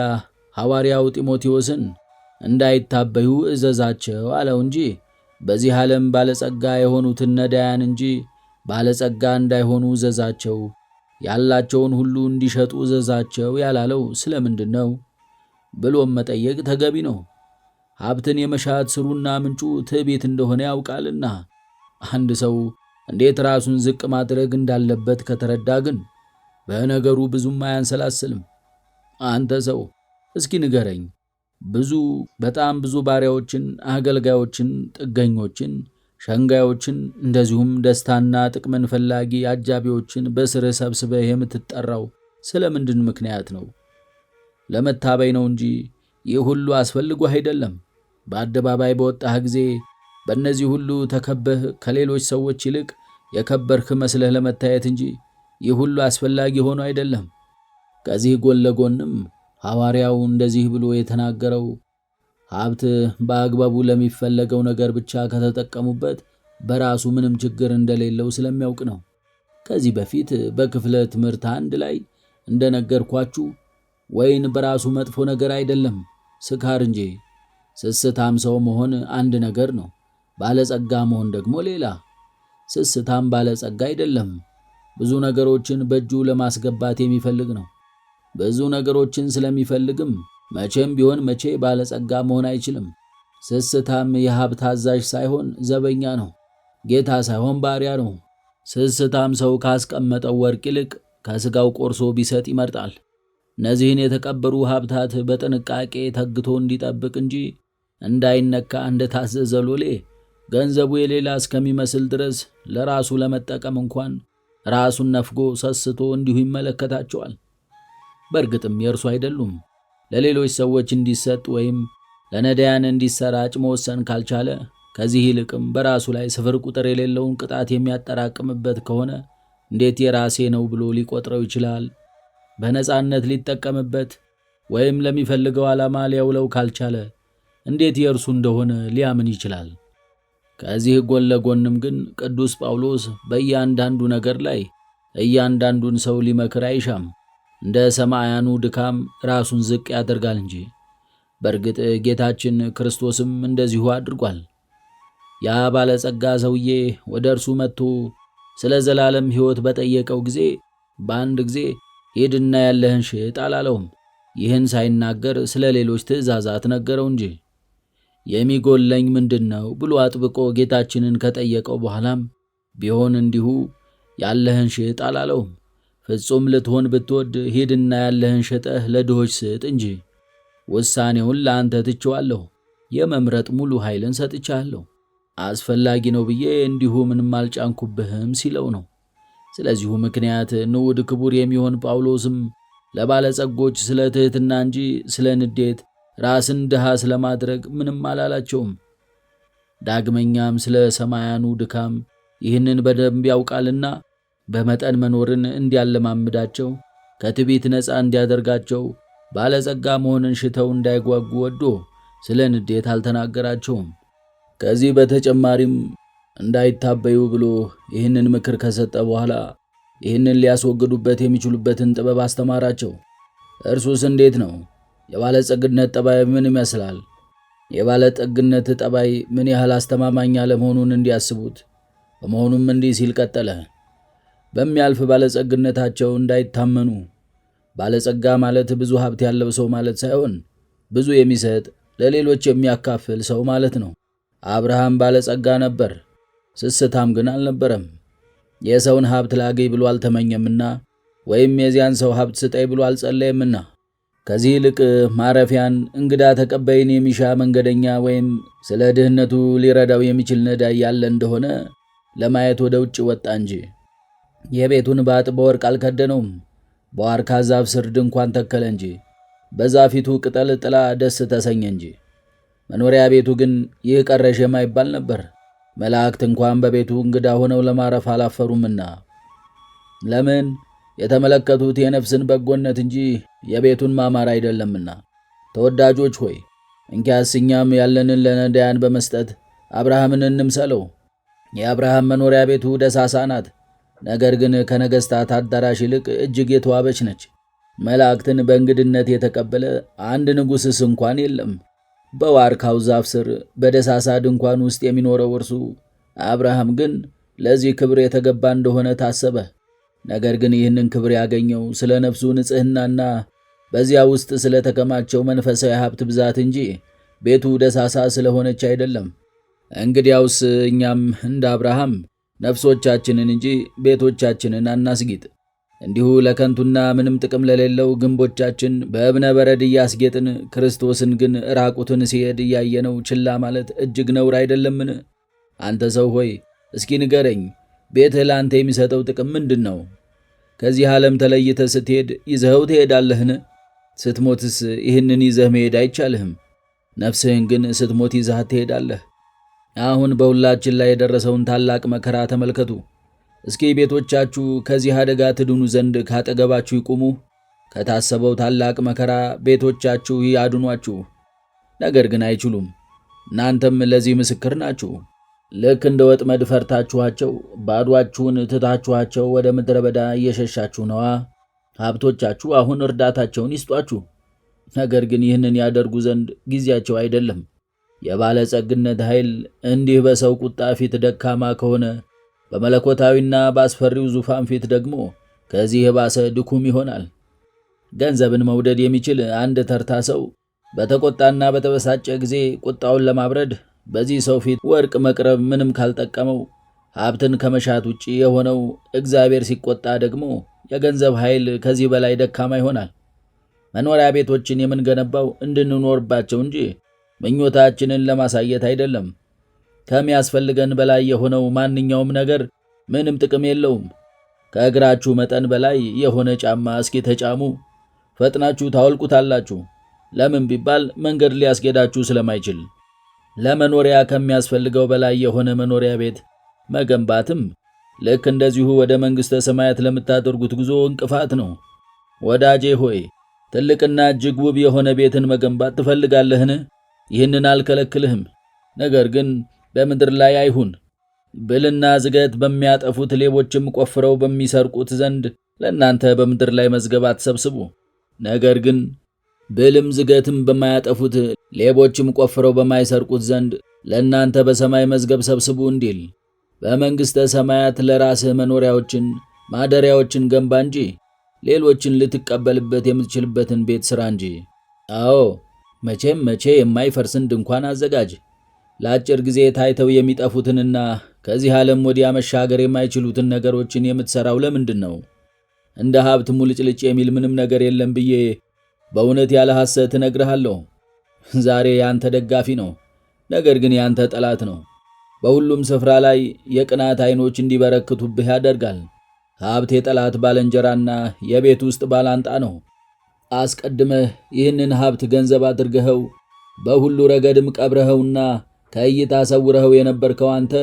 ሐዋርያው ጢሞቴዎስን እንዳይታበዩ እዘዛቸው አለው እንጂ በዚህ ዓለም ባለጸጋ የሆኑትን ነዳያን እንጂ ባለጸጋ እንዳይሆኑ እዘዛቸው፣ ያላቸውን ሁሉ እንዲሸጡ እዘዛቸው ያላለው ስለምንድን ነው ብሎም መጠየቅ ተገቢ ነው። ሀብትን የመሻት ስሩና ምንጩ ትዕቢት እንደሆነ ያውቃልና አንድ ሰው እንዴት ራሱን ዝቅ ማድረግ እንዳለበት ከተረዳ ግን በነገሩ ብዙም አያንሰላስልም። አንተ ሰው እስኪ ንገረኝ፣ በጣም ብዙ ባሪያዎችን፣ አገልጋዮችን፣ ጥገኞችን፣ ሸንጋዮችን እንደዚሁም ደስታና ጥቅምን ፈላጊ አጃቢዎችን በስርህ ሰብስበህ የምትጠራው ስለምንድን ምክንያት ነው? ለመታበይ ነው እንጂ ይህ ሁሉ አስፈልጎህ አይደለም። በአደባባይ በወጣህ ጊዜ በእነዚህ ሁሉ ተከበህ ከሌሎች ሰዎች ይልቅ የከበርህ መስለህ ለመታየት እንጂ ይህ ሁሉ አስፈላጊ ሆኖ አይደለም። ከዚህ ጎን ለጎንም ሐዋርያው እንደዚህ ብሎ የተናገረው ሀብት በአግባቡ ለሚፈለገው ነገር ብቻ ከተጠቀሙበት በራሱ ምንም ችግር እንደሌለው ስለሚያውቅ ነው። ከዚህ በፊት በክፍለ ትምህርት አንድ ላይ እንደነገርኳችሁ ወይን በራሱ መጥፎ ነገር አይደለም፣ ስካር እንጂ። ስስታም ሰው መሆን አንድ ነገር ነው፣ ባለጸጋ መሆን ደግሞ ሌላ። ስስታም ባለጸጋ አይደለም፣ ብዙ ነገሮችን በእጁ ለማስገባት የሚፈልግ ነው። ብዙ ነገሮችን ስለሚፈልግም መቼም ቢሆን መቼ ባለጸጋ መሆን አይችልም። ስስታም የሀብት አዛዥ ሳይሆን ዘበኛ ነው፣ ጌታ ሳይሆን ባሪያ ነው። ስስታም ሰው ካስቀመጠው ወርቅ ይልቅ ከሥጋው ቆርሶ ቢሰጥ ይመርጣል። እነዚህን የተቀበሩ ሀብታት በጥንቃቄ ተግቶ እንዲጠብቅ እንጂ እንዳይነካ እንደታዘዘ ሎሌ ገንዘቡ የሌላ እስከሚመስል ድረስ ለራሱ ለመጠቀም እንኳን ራሱን ነፍጎ ሰስቶ እንዲሁ ይመለከታቸዋል። በእርግጥም የእርሱ አይደሉም። ለሌሎች ሰዎች እንዲሰጥ ወይም ለነዳያን እንዲሰራጭ መወሰን ካልቻለ ከዚህ ይልቅም በራሱ ላይ ስፍር ቁጥር የሌለውን ቅጣት የሚያጠራቅምበት ከሆነ እንዴት የራሴ ነው ብሎ ሊቆጥረው ይችላል? በነጻነት ሊጠቀምበት ወይም ለሚፈልገው ዓላማ ሊያውለው ካልቻለ እንዴት የእርሱ እንደሆነ ሊያምን ይችላል? ከዚህ ጎን ለጎንም ግን ቅዱስ ጳውሎስ በእያንዳንዱ ነገር ላይ እያንዳንዱን ሰው ሊመክር አይሻም፣ እንደ ሰማያኑ ድካም ራሱን ዝቅ ያደርጋል እንጂ። በእርግጥ ጌታችን ክርስቶስም እንደዚሁ አድርጓል። ያ ባለጸጋ ሰውዬ ወደ እርሱ መጥቶ ስለ ዘላለም ሕይወት በጠየቀው ጊዜ በአንድ ጊዜ ሂድና ያለህን ሽጥ አላለውም። ይህን ሳይናገር ስለ ሌሎች ትእዛዛት ነገረው እንጂ። የሚጎለኝ ምንድነው ብሎ አጥብቆ ጌታችንን ከጠየቀው በኋላም ቢሆን እንዲሁ ያለህን ሽጥ አላለውም። ፍጹም ልትሆን ብትወድ ሂድና ያለህን ሸጠህ ለድሆች ስጥ እንጂ። ውሳኔውን ለአንተ ትቼዋለሁ፣ የመምረጥ ሙሉ ኃይልን ሰጥቻለሁ። አስፈላጊ ነው ብዬ እንዲሁ ምንም አልጫንኩብህም ሲለው ነው። ስለዚሁ ምክንያት ንዑድ ክቡር የሚሆን ጳውሎስም ለባለጸጎች ስለ ትሕትና እንጂ ስለ ንዴት ራስን ድሃ ስለማድረግ ምንም አላላቸውም። ዳግመኛም ስለ ሰማያኑ ድካም ይህንን በደንብ ያውቃልና በመጠን መኖርን እንዲያለማምዳቸው ከትዕቢት ነፃ እንዲያደርጋቸው ባለጸጋ መሆንን ሽተው እንዳይጓጉ ወዶ ስለ ንዴት አልተናገራቸውም። ከዚህ በተጨማሪም እንዳይታበዩ ብሎ ይህንን ምክር ከሰጠ በኋላ ይህንን ሊያስወግዱበት የሚችሉበትን ጥበብ አስተማራቸው። እርሱስ እንዴት ነው? የባለጸግነት ጠባይ ምን ይመስላል? የባለጠግነት ጠባይ ምን ያህል አስተማማኝ አለመሆኑን እንዲያስቡት። በመሆኑም እንዲህ ሲል ቀጠለ። በሚያልፍ ባለጸግነታቸው እንዳይታመኑ። ባለጸጋ ማለት ብዙ ሀብት ያለው ሰው ማለት ሳይሆን ብዙ የሚሰጥ ለሌሎች የሚያካፍል ሰው ማለት ነው። አብርሃም ባለጸጋ ነበር፣ ስስታም ግን አልነበረም። የሰውን ሀብት ላገኝ ብሎ አልተመኘምና ወይም የዚያን ሰው ሀብት ስጠኝ ብሎ አልጸለየምና። ከዚህ ይልቅ ማረፊያን፣ እንግዳ ተቀባይን የሚሻ መንገደኛ ወይም ስለ ድህነቱ ሊረዳው የሚችል ነዳይ ያለ እንደሆነ ለማየት ወደ ውጭ ወጣ እንጂ። የቤቱን ባጥ በወርቅ አልከደነውም፣ በዋርካ ዛፍ ስር ድንኳን ተከለ እንጂ። በዛፊቱ ቅጠል ጥላ ደስ ተሰኘ እንጂ። መኖሪያ ቤቱ ግን ይህ ቀረሽ የማይባል ነበር። መላእክት እንኳን በቤቱ እንግዳ ሆነው ለማረፍ አላፈሩምና። ለምን? የተመለከቱት የነፍስን በጎነት እንጂ የቤቱን ማማር አይደለምና። ተወዳጆች ሆይ እንኪያስ እኛም ያለንን ለነዳያን በመስጠት አብርሃምን እንምሰለው። የአብርሃም መኖሪያ ቤቱ ደሳሳ ናት፣ ነገር ግን ከነገሥታት አዳራሽ ይልቅ እጅግ የተዋበች ነች። መላእክትን በእንግድነት የተቀበለ አንድ ንጉሥስ እንኳን የለም። በዋርካው ዛፍ ስር በደሳሳ ድንኳን ውስጥ የሚኖረው እርሱ አብርሃም ግን ለዚህ ክብር የተገባ እንደሆነ ታሰበ። ነገር ግን ይህንን ክብር ያገኘው ስለ ነፍሱ ንጽሕናና በዚያ ውስጥ ስለ ተከማቸው መንፈሳዊ ሀብት ብዛት እንጂ ቤቱ ደሳሳ ስለሆነች አይደለም። እንግዲያውስ እኛም እንደ አብርሃም ነፍሶቻችንን እንጂ ቤቶቻችንን አናስጊጥ። እንዲሁ ለከንቱና ምንም ጥቅም ለሌለው ግንቦቻችን በእብነ በረድ እያስጌጥን ክርስቶስን ግን ራቁትን ሲሄድ እያየነው ችላ ማለት እጅግ ነውር አይደለምን? አንተ ሰው ሆይ እስኪ ንገረኝ፣ ቤትህ ለአንተ የሚሰጠው ጥቅም ምንድን ነው? ከዚህ ዓለም ተለይተህ ስትሄድ ይዘኸው ትሄዳለህን? ስትሞትስ ይህንን ይዘህ መሄድ አይቻልህም። ነፍስህን ግን ስትሞት ይዘሃት ትሄዳለህ። አሁን በሁላችን ላይ የደረሰውን ታላቅ መከራ ተመልከቱ። እስኪ ቤቶቻችሁ ከዚህ አደጋ ትድኑ ዘንድ ካጠገባችሁ ይቁሙ። ከታሰበው ታላቅ መከራ ቤቶቻችሁ ያድኗችሁ። ነገር ግን አይችሉም። እናንተም ለዚህ ምስክር ናችሁ። ልክ እንደ ወጥመድ ፈርታችኋቸው ባዷችሁን ትታችኋቸው ወደ ምድረ በዳ እየሸሻችሁ ነዋ። ሀብቶቻችሁ አሁን እርዳታቸውን ይስጧችሁ። ነገር ግን ይህንን ያደርጉ ዘንድ ጊዜያቸው አይደለም። የባለጸግነት ኃይል እንዲህ በሰው ቁጣ ፊት ደካማ ከሆነ በመለኮታዊና በአስፈሪው ዙፋን ፊት ደግሞ ከዚህ የባሰ ድኩም ይሆናል። ገንዘብን መውደድ የሚችል አንድ ተርታ ሰው በተቆጣና በተበሳጨ ጊዜ ቁጣውን ለማብረድ በዚህ ሰው ፊት ወርቅ መቅረብ ምንም ካልጠቀመው፣ ሀብትን ከመሻት ውጪ የሆነው እግዚአብሔር ሲቆጣ ደግሞ የገንዘብ ኃይል ከዚህ በላይ ደካማ ይሆናል። መኖሪያ ቤቶችን የምንገነባው እንድንኖርባቸው እንጂ ምኞታችንን ለማሳየት አይደለም። ከሚያስፈልገን በላይ የሆነው ማንኛውም ነገር ምንም ጥቅም የለውም። ከእግራችሁ መጠን በላይ የሆነ ጫማ እስኪ ተጫሙ፣ ፈጥናችሁ ታወልቁታላችሁ። ለምን ቢባል መንገድ ሊያስጌዳችሁ ስለማይችል። ለመኖሪያ ከሚያስፈልገው በላይ የሆነ መኖሪያ ቤት መገንባትም ልክ እንደዚሁ ወደ መንግሥተ ሰማያት ለምታደርጉት ጉዞ እንቅፋት ነው። ወዳጄ ሆይ ትልቅና እጅግ ውብ የሆነ ቤትን መገንባት ትፈልጋለህን? ይህንን አልከለክልህም። ነገር ግን በምድር ላይ አይሁን። ብልና ዝገት በሚያጠፉት ሌቦችም ቆፍረው በሚሰርቁት ዘንድ ለእናንተ በምድር ላይ መዝገብ አትሰብስቡ። ነገር ግን ብልም ዝገትም በማያጠፉት ሌቦችም ቆፍረው በማይሰርቁት ዘንድ ለእናንተ በሰማይ መዝገብ ሰብስቡ እንዲል በመንግሥተ ሰማያት ለራስህ መኖሪያዎችን ማደሪያዎችን ገንባ እንጂ ሌሎችን ልትቀበልበት የምትችልበትን ቤት ሥራ እንጂ። አዎ መቼ የማይፈርስን ድንኳን አዘጋጅ። ለአጭር ጊዜ ታይተው የሚጠፉትንና ከዚህ ዓለም ወዲያ መሻገር የማይችሉትን ነገሮችን የምትሠራው ለምንድን ነው? እንደ ሀብት ሙልጭልጭ የሚል ምንም ነገር የለም ብዬ በእውነት ያለ ሐሰት እነግርሃለሁ። ዛሬ ያንተ ደጋፊ ነው፣ ነገር ግን ያንተ ጠላት ነው። በሁሉም ስፍራ ላይ የቅናት ዓይኖች እንዲበረክቱብህ ያደርጋል። ሀብት የጠላት ባልንጀራና የቤት ውስጥ ባላንጣ ነው። አስቀድመህ ይህንን ሀብት ገንዘብ አድርገኸው በሁሉ ረገድም ቀብረኸውና ከእይታ ሰውረኸው የነበርከው አንተ፣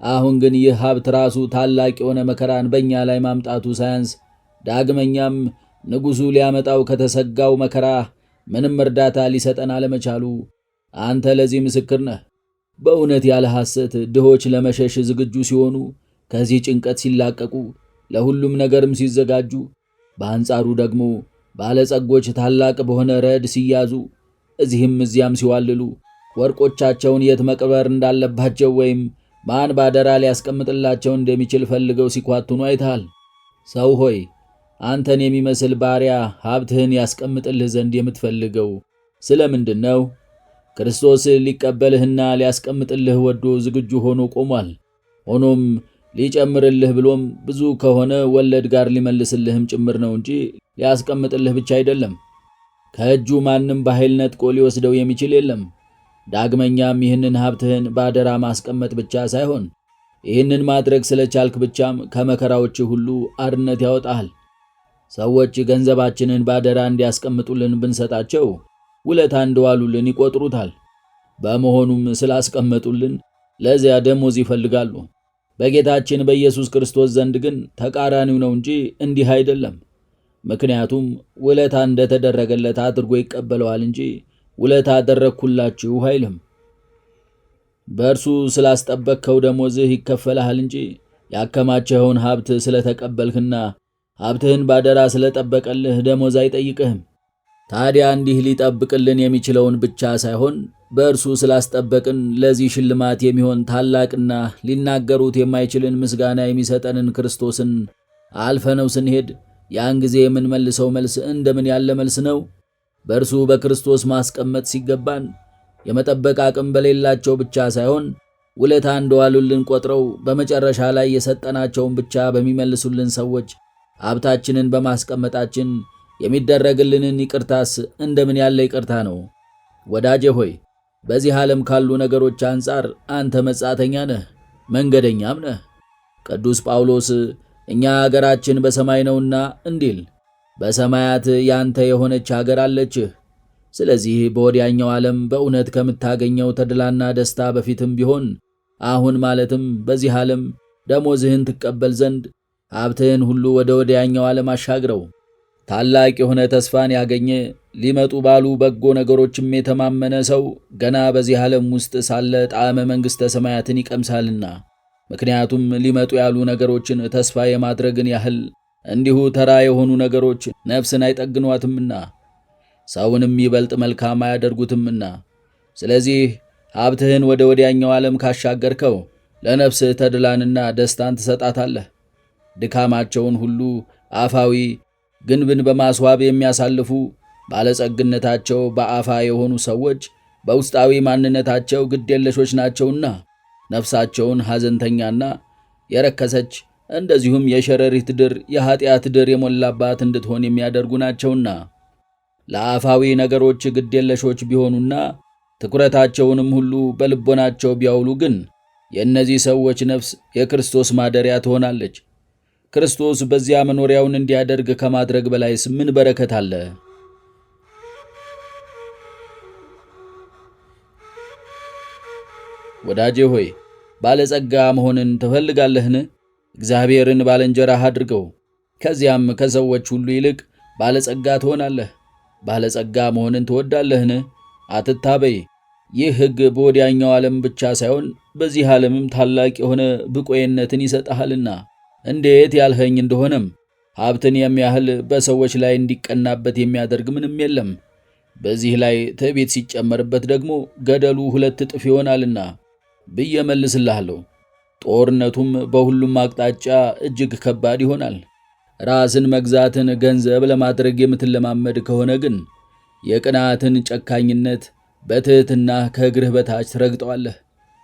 አሁን ግን ይህ ሀብት ራሱ ታላቅ የሆነ መከራን በእኛ ላይ ማምጣቱ ሳያንስ ዳግመኛም ንጉሡ ሊያመጣው ከተሰጋው መከራ ምንም እርዳታ ሊሰጠን አለመቻሉ አንተ ለዚህ ምስክር ነህ። በእውነት ያለ ሐሰት ድሆች ለመሸሽ ዝግጁ ሲሆኑ፣ ከዚህ ጭንቀት ሲላቀቁ፣ ለሁሉም ነገርም ሲዘጋጁ፣ በአንጻሩ ደግሞ ባለጸጎች ታላቅ በሆነ ረድ ሲያዙ፣ እዚህም እዚያም ሲዋልሉ፣ ወርቆቻቸውን የት መቅበር እንዳለባቸው ወይም ማን ባደራ ሊያስቀምጥላቸው እንደሚችል ፈልገው ሲኳትኑ አይተሃል። ሰው ሆይ አንተን የሚመስል ባሪያ ሀብትህን ያስቀምጥልህ ዘንድ የምትፈልገው ስለምንድን ነው? ክርስቶስ ሊቀበልህና ሊያስቀምጥልህ ወዶ ዝግጁ ሆኖ ቆሟል። ሆኖም ሊጨምርልህ ብሎም ብዙ ከሆነ ወለድ ጋር ሊመልስልህም ጭምር ነው እንጂ ሊያስቀምጥልህ ብቻ አይደለም። ከእጁ ማንም በኃይል ነጥቆ ሊወስደው የሚችል የለም። ዳግመኛም ይህንን ሀብትህን ባደራ ማስቀመጥ ብቻ ሳይሆን ይህንን ማድረግ ስለቻልክ ብቻም ከመከራዎች ሁሉ አርነት ያወጣሃል። ሰዎች ገንዘባችንን ባደራ እንዲያስቀምጡልን ብንሰጣቸው ውለታ እንደዋሉልን ይቆጥሩታል። በመሆኑም ስላስቀመጡልን ለዚያ ደሞዝ ይፈልጋሉ። በጌታችን በኢየሱስ ክርስቶስ ዘንድ ግን ተቃራኒው ነው እንጂ እንዲህ አይደለም። ምክንያቱም ውለታ እንደተደረገለት አድርጎ ይቀበለዋል እንጂ ውለታ አደረግኩላችሁ አይልም። በእርሱ ስላስጠበቅከው ደሞዝህ ይከፈልሃል እንጂ ያከማቸኸውን ሀብት ስለተቀበልህና ሀብትህን ባደራ ስለጠበቀልህ ደሞዝ አይጠይቅህም። ታዲያ እንዲህ ሊጠብቅልን የሚችለውን ብቻ ሳይሆን በእርሱ ስላስጠበቅን ለዚህ ሽልማት የሚሆን ታላቅና ሊናገሩት የማይችልን ምስጋና የሚሰጠንን ክርስቶስን አልፈነው ስንሄድ ያን ጊዜ የምንመልሰው መልስ እንደምን ያለ መልስ ነው? በእርሱ በክርስቶስ ማስቀመጥ ሲገባን የመጠበቅ አቅም በሌላቸው ብቻ ሳይሆን ውለታ እንደዋሉልን ቆጥረው በመጨረሻ ላይ የሰጠናቸውን ብቻ በሚመልሱልን ሰዎች ሀብታችንን በማስቀመጣችን የሚደረግልንን ይቅርታስ እንደምን ያለ ይቅርታ ነው? ወዳጄ ሆይ በዚህ ዓለም ካሉ ነገሮች አንጻር አንተ መጻተኛ ነህ፣ መንገደኛም ነህ። ቅዱስ ጳውሎስ እኛ አገራችን በሰማይ ነውና እንዲል በሰማያት ያንተ የሆነች አገር አለችህ። ስለዚህ በወዲያኛው ዓለም በእውነት ከምታገኘው ተድላና ደስታ በፊትም ቢሆን አሁን ማለትም በዚህ ዓለም ደሞዝህን ትቀበል ዘንድ ሀብትህን ሁሉ ወደ ወዲያኛው ዓለም አሻግረው። ታላቅ የሆነ ተስፋን ያገኘ ሊመጡ ባሉ በጎ ነገሮችም የተማመነ ሰው ገና በዚህ ዓለም ውስጥ ሳለ ጣዕመ መንግሥተ ሰማያትን ይቀምሳልና። ምክንያቱም ሊመጡ ያሉ ነገሮችን ተስፋ የማድረግን ያህል እንዲሁ ተራ የሆኑ ነገሮች ነፍስን አይጠግኗትምና ሰውንም ይበልጥ መልካም አያደርጉትምና። ስለዚህ ሀብትህን ወደ ወዲያኛው ዓለም ካሻገርከው ለነፍስህ ተድላንና ደስታን ትሰጣታለህ። ድካማቸውን ሁሉ አፋዊ ግንብን በማስዋብ የሚያሳልፉ ባለጸግነታቸው በአፋ የሆኑ ሰዎች በውስጣዊ ማንነታቸው ግዴለሾች ናቸውና ነፍሳቸውን ሐዘንተኛና የረከሰች እንደዚሁም የሸረሪት ድር የኀጢአት ድር የሞላባት እንድትሆን የሚያደርጉ ናቸውና ለአፋዊ ነገሮች ግዴለሾች ቢሆኑና ትኩረታቸውንም ሁሉ በልቦናቸው ቢያውሉ ግን የእነዚህ ሰዎች ነፍስ የክርስቶስ ማደሪያ ትሆናለች። ክርስቶስ በዚያ መኖሪያውን እንዲያደርግ ከማድረግ በላይስ ምን በረከት አለ? ወዳጄ ሆይ ባለጸጋ መሆንን ትፈልጋለህን? እግዚአብሔርን ባልንጀራህ አድርገው፣ ከዚያም ከሰዎች ሁሉ ይልቅ ባለጸጋ ትሆናለህ። ባለጸጋ መሆንን ትወዳለህን? አትታበይ። ይህ ሕግ በወዲያኛው ዓለም ብቻ ሳይሆን በዚህ ዓለምም ታላቅ የሆነ ብቆይነትን ይሰጥሃልና። እንዴት ያልኸኝ እንደሆነም ሀብትን የሚያህል በሰዎች ላይ እንዲቀናበት የሚያደርግ ምንም የለም። በዚህ ላይ ትዕቢት ሲጨመርበት ደግሞ ገደሉ 2 እጥፍ ይሆናልና ብዬ መልስልሃለሁ። ጦርነቱም በሁሉም አቅጣጫ እጅግ ከባድ ይሆናል። ራስን መግዛትን ገንዘብ ለማድረግ የምትለማመድ ከሆነ ግን የቅናትን ጨካኝነት በትሕትና ከእግርህ በታች ትረግጠዋለህ።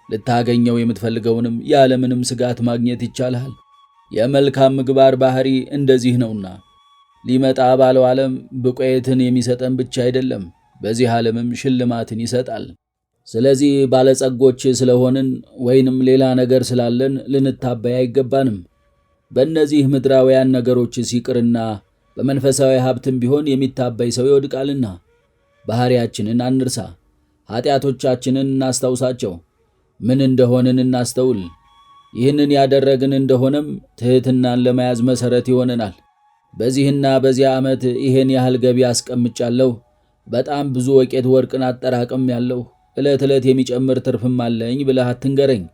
ልታገኘው የምትፈልገውንም ያለምንም ስጋት ማግኘት ይቻልሃል። የመልካም ምግባር ባህሪ እንደዚህ ነውና ሊመጣ ባለው ዓለም ብቆየትን የሚሰጠን ብቻ አይደለም፣ በዚህ ዓለምም ሽልማትን ይሰጣል። ስለዚህ ባለጸጎች ስለሆንን ወይንም ሌላ ነገር ስላለን ልንታበይ አይገባንም። በእነዚህ ምድራውያን ነገሮች ሲቅርና በመንፈሳዊ ሀብትም ቢሆን የሚታበይ ሰው ይወድቃልና ባህሪያችንን አንርሳ፣ ኃጢአቶቻችንን እናስታውሳቸው፣ ምን እንደሆንን እናስተውል። ይህንን ያደረግን እንደሆነም ትሕትናን ለመያዝ መሠረት ይሆነናል። በዚህና በዚያ ዓመት ይሄን ያህል ገቢ አስቀምጫለሁ፣ በጣም ብዙ ወቄት ወርቅን አጠራቅም ያለሁ፣ ዕለት ዕለት የሚጨምር ትርፍም አለኝ ብለህ አትንገረኝ።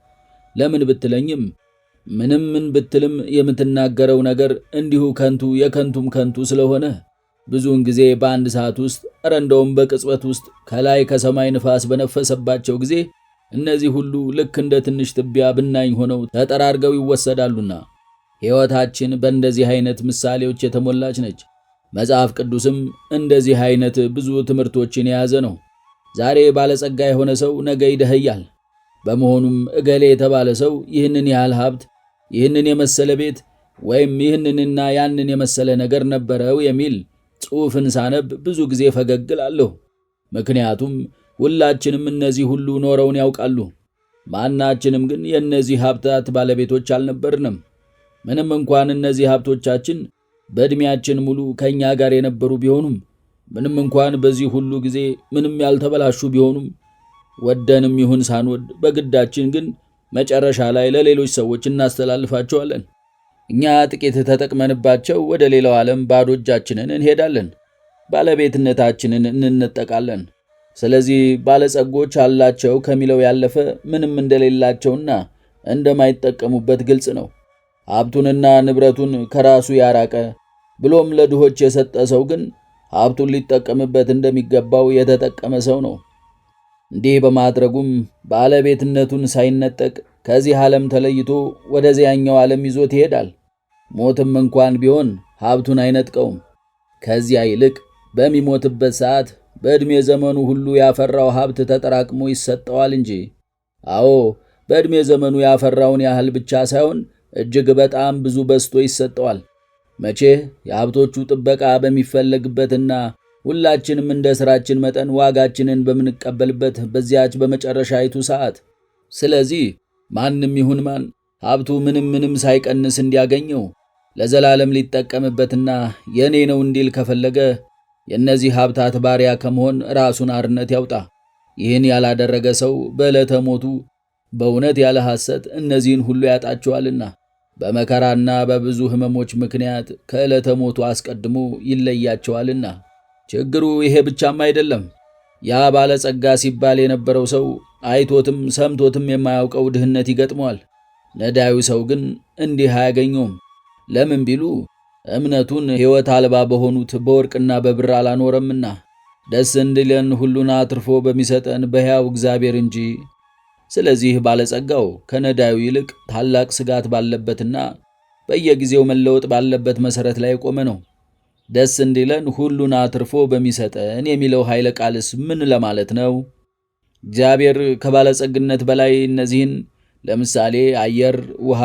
ለምን ብትለኝም ምንም ምን ብትልም የምትናገረው ነገር እንዲሁ ከንቱ የከንቱም ከንቱ ስለሆነ ብዙውን ጊዜ በአንድ ሰዓት ውስጥ ኧረ እንደውም በቅጽበት ውስጥ ከላይ ከሰማይ ንፋስ በነፈሰባቸው ጊዜ እነዚህ ሁሉ ልክ እንደ ትንሽ ትቢያ ብናኝ ሆነው ተጠራርገው ይወሰዳሉና ሕይወታችን በእንደዚህ አይነት ምሳሌዎች የተሞላች ነች። መጽሐፍ ቅዱስም እንደዚህ አይነት ብዙ ትምህርቶችን የያዘ ነው። ዛሬ ባለጸጋ የሆነ ሰው ነገ ይደኸያል። በመሆኑም እገሌ የተባለ ሰው ይህንን ያህል ሀብት፣ ይህንን የመሰለ ቤት ወይም ይህንንና ያንን የመሰለ ነገር ነበረው የሚል ጽሑፍን ሳነብ ብዙ ጊዜ ፈገግ እላለሁ። ምክንያቱም ሁላችንም እነዚህ ሁሉ ኖረውን ያውቃሉ። ማናችንም ግን የእነዚህ ሀብታት ባለቤቶች አልነበርንም። ምንም እንኳን እነዚህ ሀብቶቻችን በዕድሜያችን ሙሉ ከእኛ ጋር የነበሩ ቢሆኑም፣ ምንም እንኳን በዚህ ሁሉ ጊዜ ምንም ያልተበላሹ ቢሆኑም፣ ወደንም ይሁን ሳንወድ በግዳችን ግን መጨረሻ ላይ ለሌሎች ሰዎች እናስተላልፋቸዋለን። እኛ ጥቂት ተጠቅመንባቸው ወደ ሌላው ዓለም ባዶ እጃችንን እንሄዳለን፣ ባለቤትነታችንን እንነጠቃለን። ስለዚህ ባለጸጎች አላቸው ከሚለው ያለፈ ምንም እንደሌላቸውና እንደማይጠቀሙበት ግልጽ ነው። ሀብቱንና ንብረቱን ከራሱ ያራቀ ብሎም ለድሆች የሰጠ ሰው ግን ሀብቱን ሊጠቀምበት እንደሚገባው የተጠቀመ ሰው ነው። እንዲህ በማድረጉም ባለቤትነቱን ሳይነጠቅ ከዚህ ዓለም ተለይቶ ወደዚያኛው ዓለም ይዞት ይሄዳል። ሞትም እንኳን ቢሆን ሀብቱን አይነጥቀውም። ከዚያ ይልቅ በሚሞትበት ሰዓት በዕድሜ ዘመኑ ሁሉ ያፈራው ሀብት ተጠራቅሞ ይሰጠዋል እንጂ። አዎ በዕድሜ ዘመኑ ያፈራውን ያህል ብቻ ሳይሆን እጅግ በጣም ብዙ በዝቶ ይሰጠዋል። መቼ የሀብቶቹ ጥበቃ በሚፈለግበትና ሁላችንም እንደ ሥራችን መጠን ዋጋችንን በምንቀበልበት በዚያች በመጨረሻይቱ ሰዓት። ስለዚህ ማንም ይሁን ማን ሀብቱ ምንም ሳይቀንስ እንዲያገኘው ለዘላለም ሊጠቀምበትና የኔ ነው እንዲል ከፈለገ የእነዚህ ሀብታት ባሪያ ከመሆን ራሱን አርነት ያውጣ። ይህን ያላደረገ ሰው በዕለተ ሞቱ በእውነት ያለ ሐሰት እነዚህን ሁሉ ያጣቸዋልና በመከራና በብዙ ሕመሞች ምክንያት ከዕለተ ሞቱ አስቀድሞ ይለያቸዋልና። ችግሩ ይሄ ብቻም አይደለም። ያ ባለጸጋ ሲባል የነበረው ሰው አይቶትም ሰምቶትም የማያውቀው ድህነት ይገጥመዋል። ነዳዩ ሰው ግን እንዲህ አያገኘውም። ለምን ቢሉ እምነቱን ሕይወት አልባ በሆኑት በወርቅና በብር አላኖረምና ደስ እንዲለን ሁሉን አትርፎ በሚሰጠን በሕያው እግዚአብሔር እንጂ። ስለዚህ ባለጸጋው ከነዳዩ ይልቅ ታላቅ ስጋት ባለበትና በየጊዜው መለወጥ ባለበት መሠረት ላይ የቆመ ነው። ደስ እንዲለን ሁሉን አትርፎ በሚሰጠን የሚለው ኃይለ ቃልስ ምን ለማለት ነው? እግዚአብሔር ከባለጸግነት በላይ እነዚህን ለምሳሌ አየር፣ ውሃ፣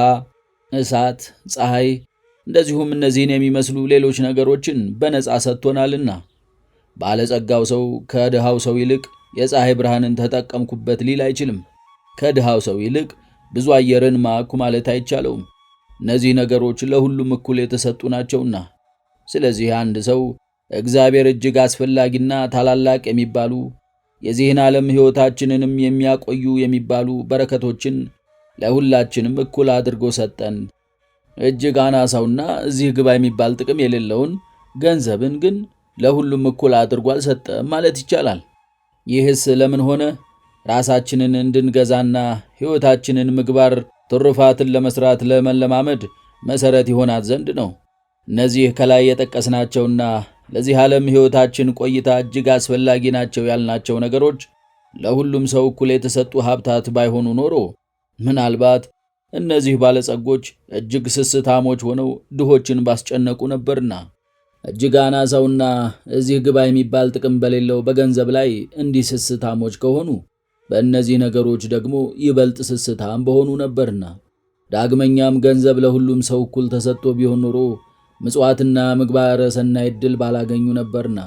እሳት፣ ፀሐይ እንደዚሁም እነዚህን የሚመስሉ ሌሎች ነገሮችን በነፃ ሰጥቶናልና ባለጸጋው ሰው ከድሃው ሰው ይልቅ የፀሐይ ብርሃንን ተጠቀምኩበት ሊል አይችልም። ከድሃው ሰው ይልቅ ብዙ አየርን ማኩ ማለት አይቻለውም። እነዚህ ነገሮች ለሁሉም እኩል የተሰጡ ናቸውና። ስለዚህ አንድ ሰው እግዚአብሔር እጅግ አስፈላጊና ታላላቅ የሚባሉ የዚህን ዓለም ሕይወታችንንም የሚያቆዩ የሚባሉ በረከቶችን ለሁላችንም እኩል አድርጎ ሰጠን። እጅግ አናሳውና እዚህ ግባ የሚባል ጥቅም የሌለውን ገንዘብን ግን ለሁሉም እኩል አድርጎ አልሰጠም ማለት ይቻላል። ይህስ ለምን ሆነ? ራሳችንን እንድንገዛና ሕይወታችንን ምግባር ትሩፋትን ለመስራት ለመለማመድ መሠረት ይሆናት ዘንድ ነው። እነዚህ ከላይ የጠቀስናቸውና ለዚህ ዓለም ሕይወታችን ቆይታ እጅግ አስፈላጊ ናቸው ያልናቸው ነገሮች ለሁሉም ሰው እኩል የተሰጡ ሀብታት ባይሆኑ ኖሮ ምናልባት እነዚህ ባለጸጎች እጅግ ስስታሞች ሆነው ድሆችን ባስጨነቁ ነበርና። እጅግ አናሳውና እዚህ ግባ የሚባል ጥቅም በሌለው በገንዘብ ላይ እንዲህ ስስታሞች ከሆኑ በእነዚህ ነገሮች ደግሞ ይበልጥ ስስታም በሆኑ ነበርና። ዳግመኛም ገንዘብ ለሁሉም ሰው እኩል ተሰጥቶ ቢሆን ኖሮ ምጽዋትና ምግባረ ሰናይ ዕድል ባላገኙ ነበርና።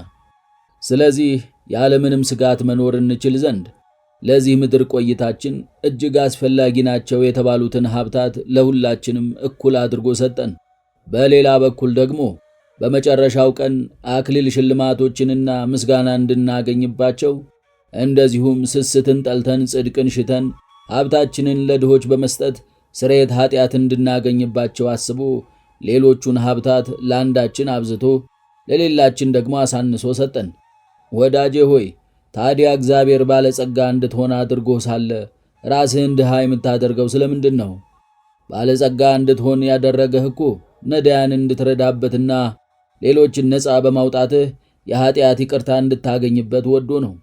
ስለዚህ ያለምንም ስጋት መኖር እንችል ዘንድ ለዚህ ምድር ቆይታችን እጅግ አስፈላጊ ናቸው የተባሉትን ሀብታት ለሁላችንም እኩል አድርጎ ሰጠን። በሌላ በኩል ደግሞ በመጨረሻው ቀን አክሊል ሽልማቶችንና ምስጋና እንድናገኝባቸው እንደዚሁም ስስትን ጠልተን ጽድቅን ሽተን ሀብታችንን ለድሆች በመስጠት ስርየት ኃጢአት እንድናገኝባቸው አስቦ ሌሎቹን ሀብታት ለአንዳችን አብዝቶ ለሌላችን ደግሞ አሳንሶ ሰጠን። ወዳጄ ሆይ ታዲያ እግዚአብሔር ባለጸጋ እንድትሆን አድርጎ ሳለ ራስህን ድሃ የምታደርገው ስለምንድን ነው? ባለጸጋ እንድትሆን ያደረገህ እኮ ነዳያን እንድትረዳበትና ሌሎችን ነፃ በማውጣትህ የኃጢአት ይቅርታ እንድታገኝበት ወዶ ነው።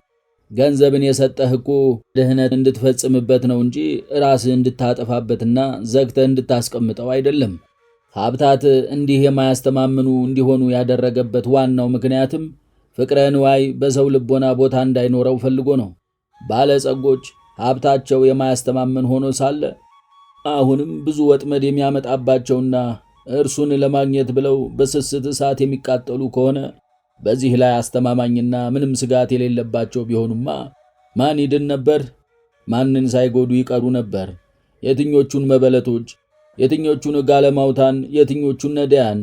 ገንዘብን የሰጠህ እኮ ድህነት እንድትፈጽምበት ነው እንጂ ራስህ እንድታጠፋበትና ዘግተህ እንድታስቀምጠው አይደለም። ሀብታት እንዲህ የማያስተማምኑ እንዲሆኑ ያደረገበት ዋናው ምክንያትም ፍቅረ ንዋይ በሰው ልቦና ቦታ እንዳይኖረው ፈልጎ ነው። ባለጸጎች ሀብታቸው የማያስተማምን ሆኖ ሳለ አሁንም ብዙ ወጥመድ የሚያመጣባቸውና እርሱን ለማግኘት ብለው በስስት እሳት የሚቃጠሉ ከሆነ በዚህ ላይ አስተማማኝና ምንም ስጋት የሌለባቸው ቢሆኑማ ማን ይድን ነበር? ማንን ሳይጎዱ ይቀሩ ነበር? የትኞቹን መበለቶች፣ የትኞቹን ጋለማውታን፣ የትኞቹን ነዳያን?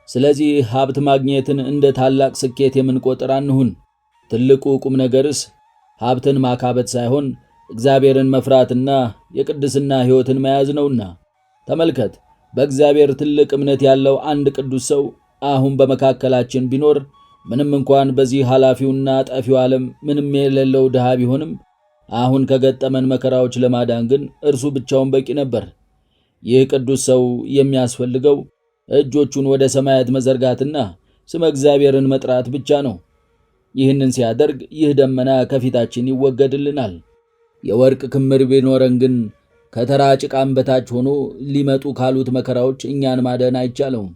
ስለዚህ ሀብት ማግኘትን እንደ ታላቅ ስኬት የምንቆጥር አንሁን። ትልቁ ቁም ነገርስ ሀብትን ማካበት ሳይሆን እግዚአብሔርን መፍራትና የቅድስና ሕይወትን መያዝ ነውና። ተመልከት፣ በእግዚአብሔር ትልቅ እምነት ያለው አንድ ቅዱስ ሰው አሁን በመካከላችን ቢኖር ምንም እንኳን በዚህ ኃላፊውና ጠፊው ዓለም ምንም የሌለው ድሃ ቢሆንም አሁን ከገጠመን መከራዎች ለማዳን ግን እርሱ ብቻውን በቂ ነበር። ይህ ቅዱስ ሰው የሚያስፈልገው እጆቹን ወደ ሰማያት መዘርጋትና ስመ እግዚአብሔርን መጥራት ብቻ ነው። ይህንን ሲያደርግ ይህ ደመና ከፊታችን ይወገድልናል። የወርቅ ክምር ቢኖረን ግን ከተራ ጭቃም በታች ሆኖ ሊመጡ ካሉት መከራዎች እኛን ማደን አይቻለውም።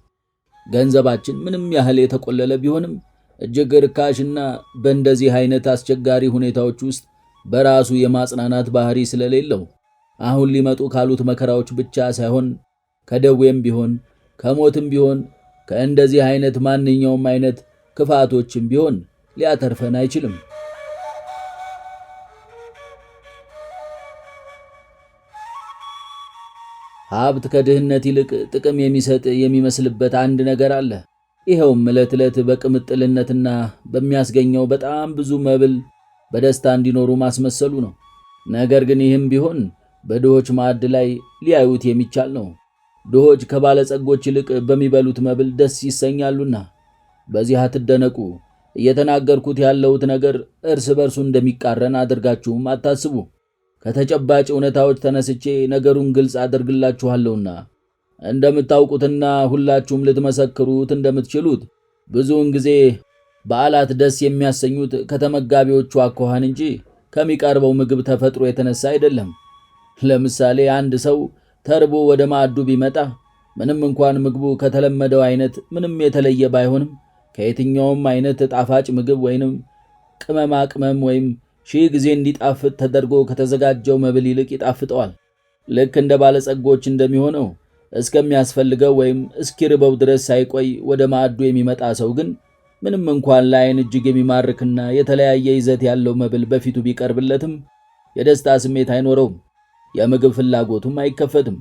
ገንዘባችን ምንም ያህል የተቆለለ ቢሆንም እጅግ ርካሽና በእንደዚህ አይነት አስቸጋሪ ሁኔታዎች ውስጥ በራሱ የማጽናናት ባህሪ ስለሌለው አሁን ሊመጡ ካሉት መከራዎች ብቻ ሳይሆን ከደዌም ቢሆን ከሞትም ቢሆን ከእንደዚህ አይነት ማንኛውም አይነት ክፋቶችም ቢሆን ሊያተርፈን አይችልም። ሀብት ከድህነት ይልቅ ጥቅም የሚሰጥ የሚመስልበት አንድ ነገር አለ። ይኸውም ዕለት ዕለት በቅምጥልነትና በሚያስገኘው በጣም ብዙ መብል በደስታ እንዲኖሩ ማስመሰሉ ነው። ነገር ግን ይህም ቢሆን በድሆች ማዕድ ላይ ሊያዩት የሚቻል ነው። ድሆች ከባለጸጎች ይልቅ በሚበሉት መብል ደስ ይሰኛሉና። በዚህ አትደነቁ። እየተናገርኩት ያለሁት ነገር እርስ በርሱ እንደሚቃረን አድርጋችሁም አታስቡ። ከተጨባጭ እውነታዎች ተነስቼ ነገሩን ግልጽ አደርግላችኋለሁና እንደምታውቁትና ሁላችሁም ልትመሰክሩት እንደምትችሉት ብዙውን ጊዜ በዓላት ደስ የሚያሰኙት ከተመጋቢዎቹ አኳኋን እንጂ ከሚቀርበው ምግብ ተፈጥሮ የተነሳ አይደለም። ለምሳሌ አንድ ሰው ተርቦ ወደ ማዕዱ ቢመጣ ምንም እንኳን ምግቡ ከተለመደው አይነት ምንም የተለየ ባይሆንም ከየትኛውም አይነት ጣፋጭ ምግብ ወይንም ቅመማ ቅመም ወይም ሺህ ጊዜ እንዲጣፍጥ ተደርጎ ከተዘጋጀው መብል ይልቅ ይጣፍጠዋል። ልክ እንደ ባለጸጎች እንደሚሆነው እስከሚያስፈልገው ወይም እስኪርበው ድረስ ሳይቆይ ወደ ማዕዱ የሚመጣ ሰው ግን ምንም እንኳን ለዓይን እጅግ የሚማርክና የተለያየ ይዘት ያለው መብል በፊቱ ቢቀርብለትም የደስታ ስሜት አይኖረውም። የምግብ ፍላጎቱም አይከፈትም።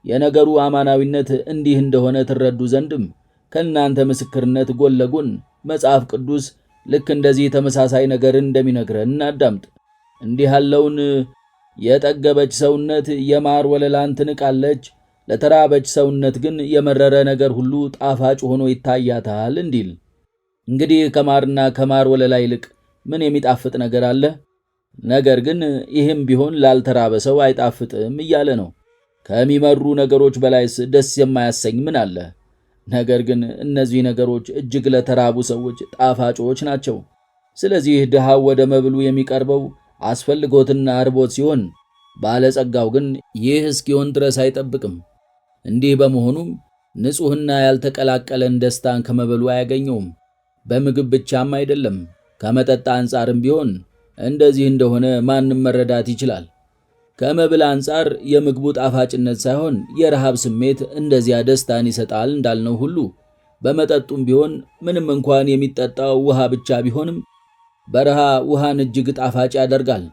የነገሩ አማናዊነት እንዲህ እንደሆነ ትረዱ ዘንድም ከእናንተ ምስክርነት ጎን ለጎን መጽሐፍ ቅዱስ ልክ እንደዚህ ተመሳሳይ ነገርን እንደሚነግረን እናዳምጥ። እንዲህ ያለውን የጠገበች ሰውነት የማር ወለላን ትንቃለች፣ ለተራበች ሰውነት ግን የመረረ ነገር ሁሉ ጣፋጭ ሆኖ ይታያታል እንዲል። እንግዲህ ከማርና ከማር ወለላ ይልቅ ምን የሚጣፍጥ ነገር አለ? ነገር ግን ይህም ቢሆን ላልተራበ ሰው አይጣፍጥም እያለ ነው። ከሚመሩ ነገሮች በላይስ ደስ የማያሰኝ ምን አለ? ነገር ግን እነዚህ ነገሮች እጅግ ለተራቡ ሰዎች ጣፋጮች ናቸው። ስለዚህ ድሃው ወደ መብሉ የሚቀርበው አስፈልጎትና አርቦት ሲሆን፣ ባለጸጋው ግን ይህ እስኪሆን ድረስ አይጠብቅም። እንዲህ በመሆኑም ንጹሕና ያልተቀላቀለን ደስታን ከመበሉ አያገኘውም። በምግብ ብቻም አይደለም፣ ከመጠጥ አንጻርም ቢሆን እንደዚህ እንደሆነ ማንም መረዳት ይችላል። ከመብል አንጻር የምግቡ ጣፋጭነት ሳይሆን የረሃብ ስሜት እንደዚያ ደስታን ይሰጣል እንዳልነው ሁሉ በመጠጡም ቢሆን ምንም እንኳን የሚጠጣው ውሃ ብቻ ቢሆንም በረሃ ውሃን እጅግ ጣፋጭ ያደርጋል።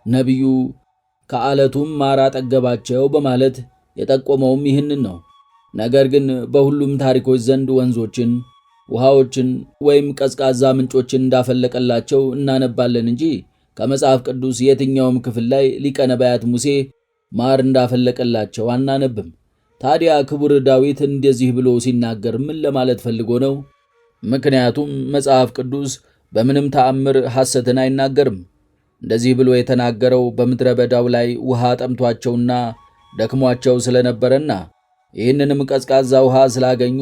ነቢዩ ከዓለቱም ማር አጠገባቸው በማለት የጠቆመውም ይህንን ነው። ነገር ግን በሁሉም ታሪኮች ዘንድ ወንዞችን፣ ውሃዎችን ወይም ቀዝቃዛ ምንጮችን እንዳፈለቀላቸው እናነባለን እንጂ ከመጽሐፍ ቅዱስ የትኛውም ክፍል ላይ ሊቀ ነቢያት ሙሴ ማር እንዳፈለቀላቸው አናነብም። ታዲያ ክቡር ዳዊት እንደዚህ ብሎ ሲናገር ምን ለማለት ፈልጎ ነው? ምክንያቱም መጽሐፍ ቅዱስ በምንም ተአምር ሐሰትን አይናገርም። እንደዚህ ብሎ የተናገረው በምድረ በዳው ላይ ውሃ ጠምቷቸውና ደክሟቸው ስለነበረና ይህንንም ቀዝቃዛ ውሃ ስላገኙ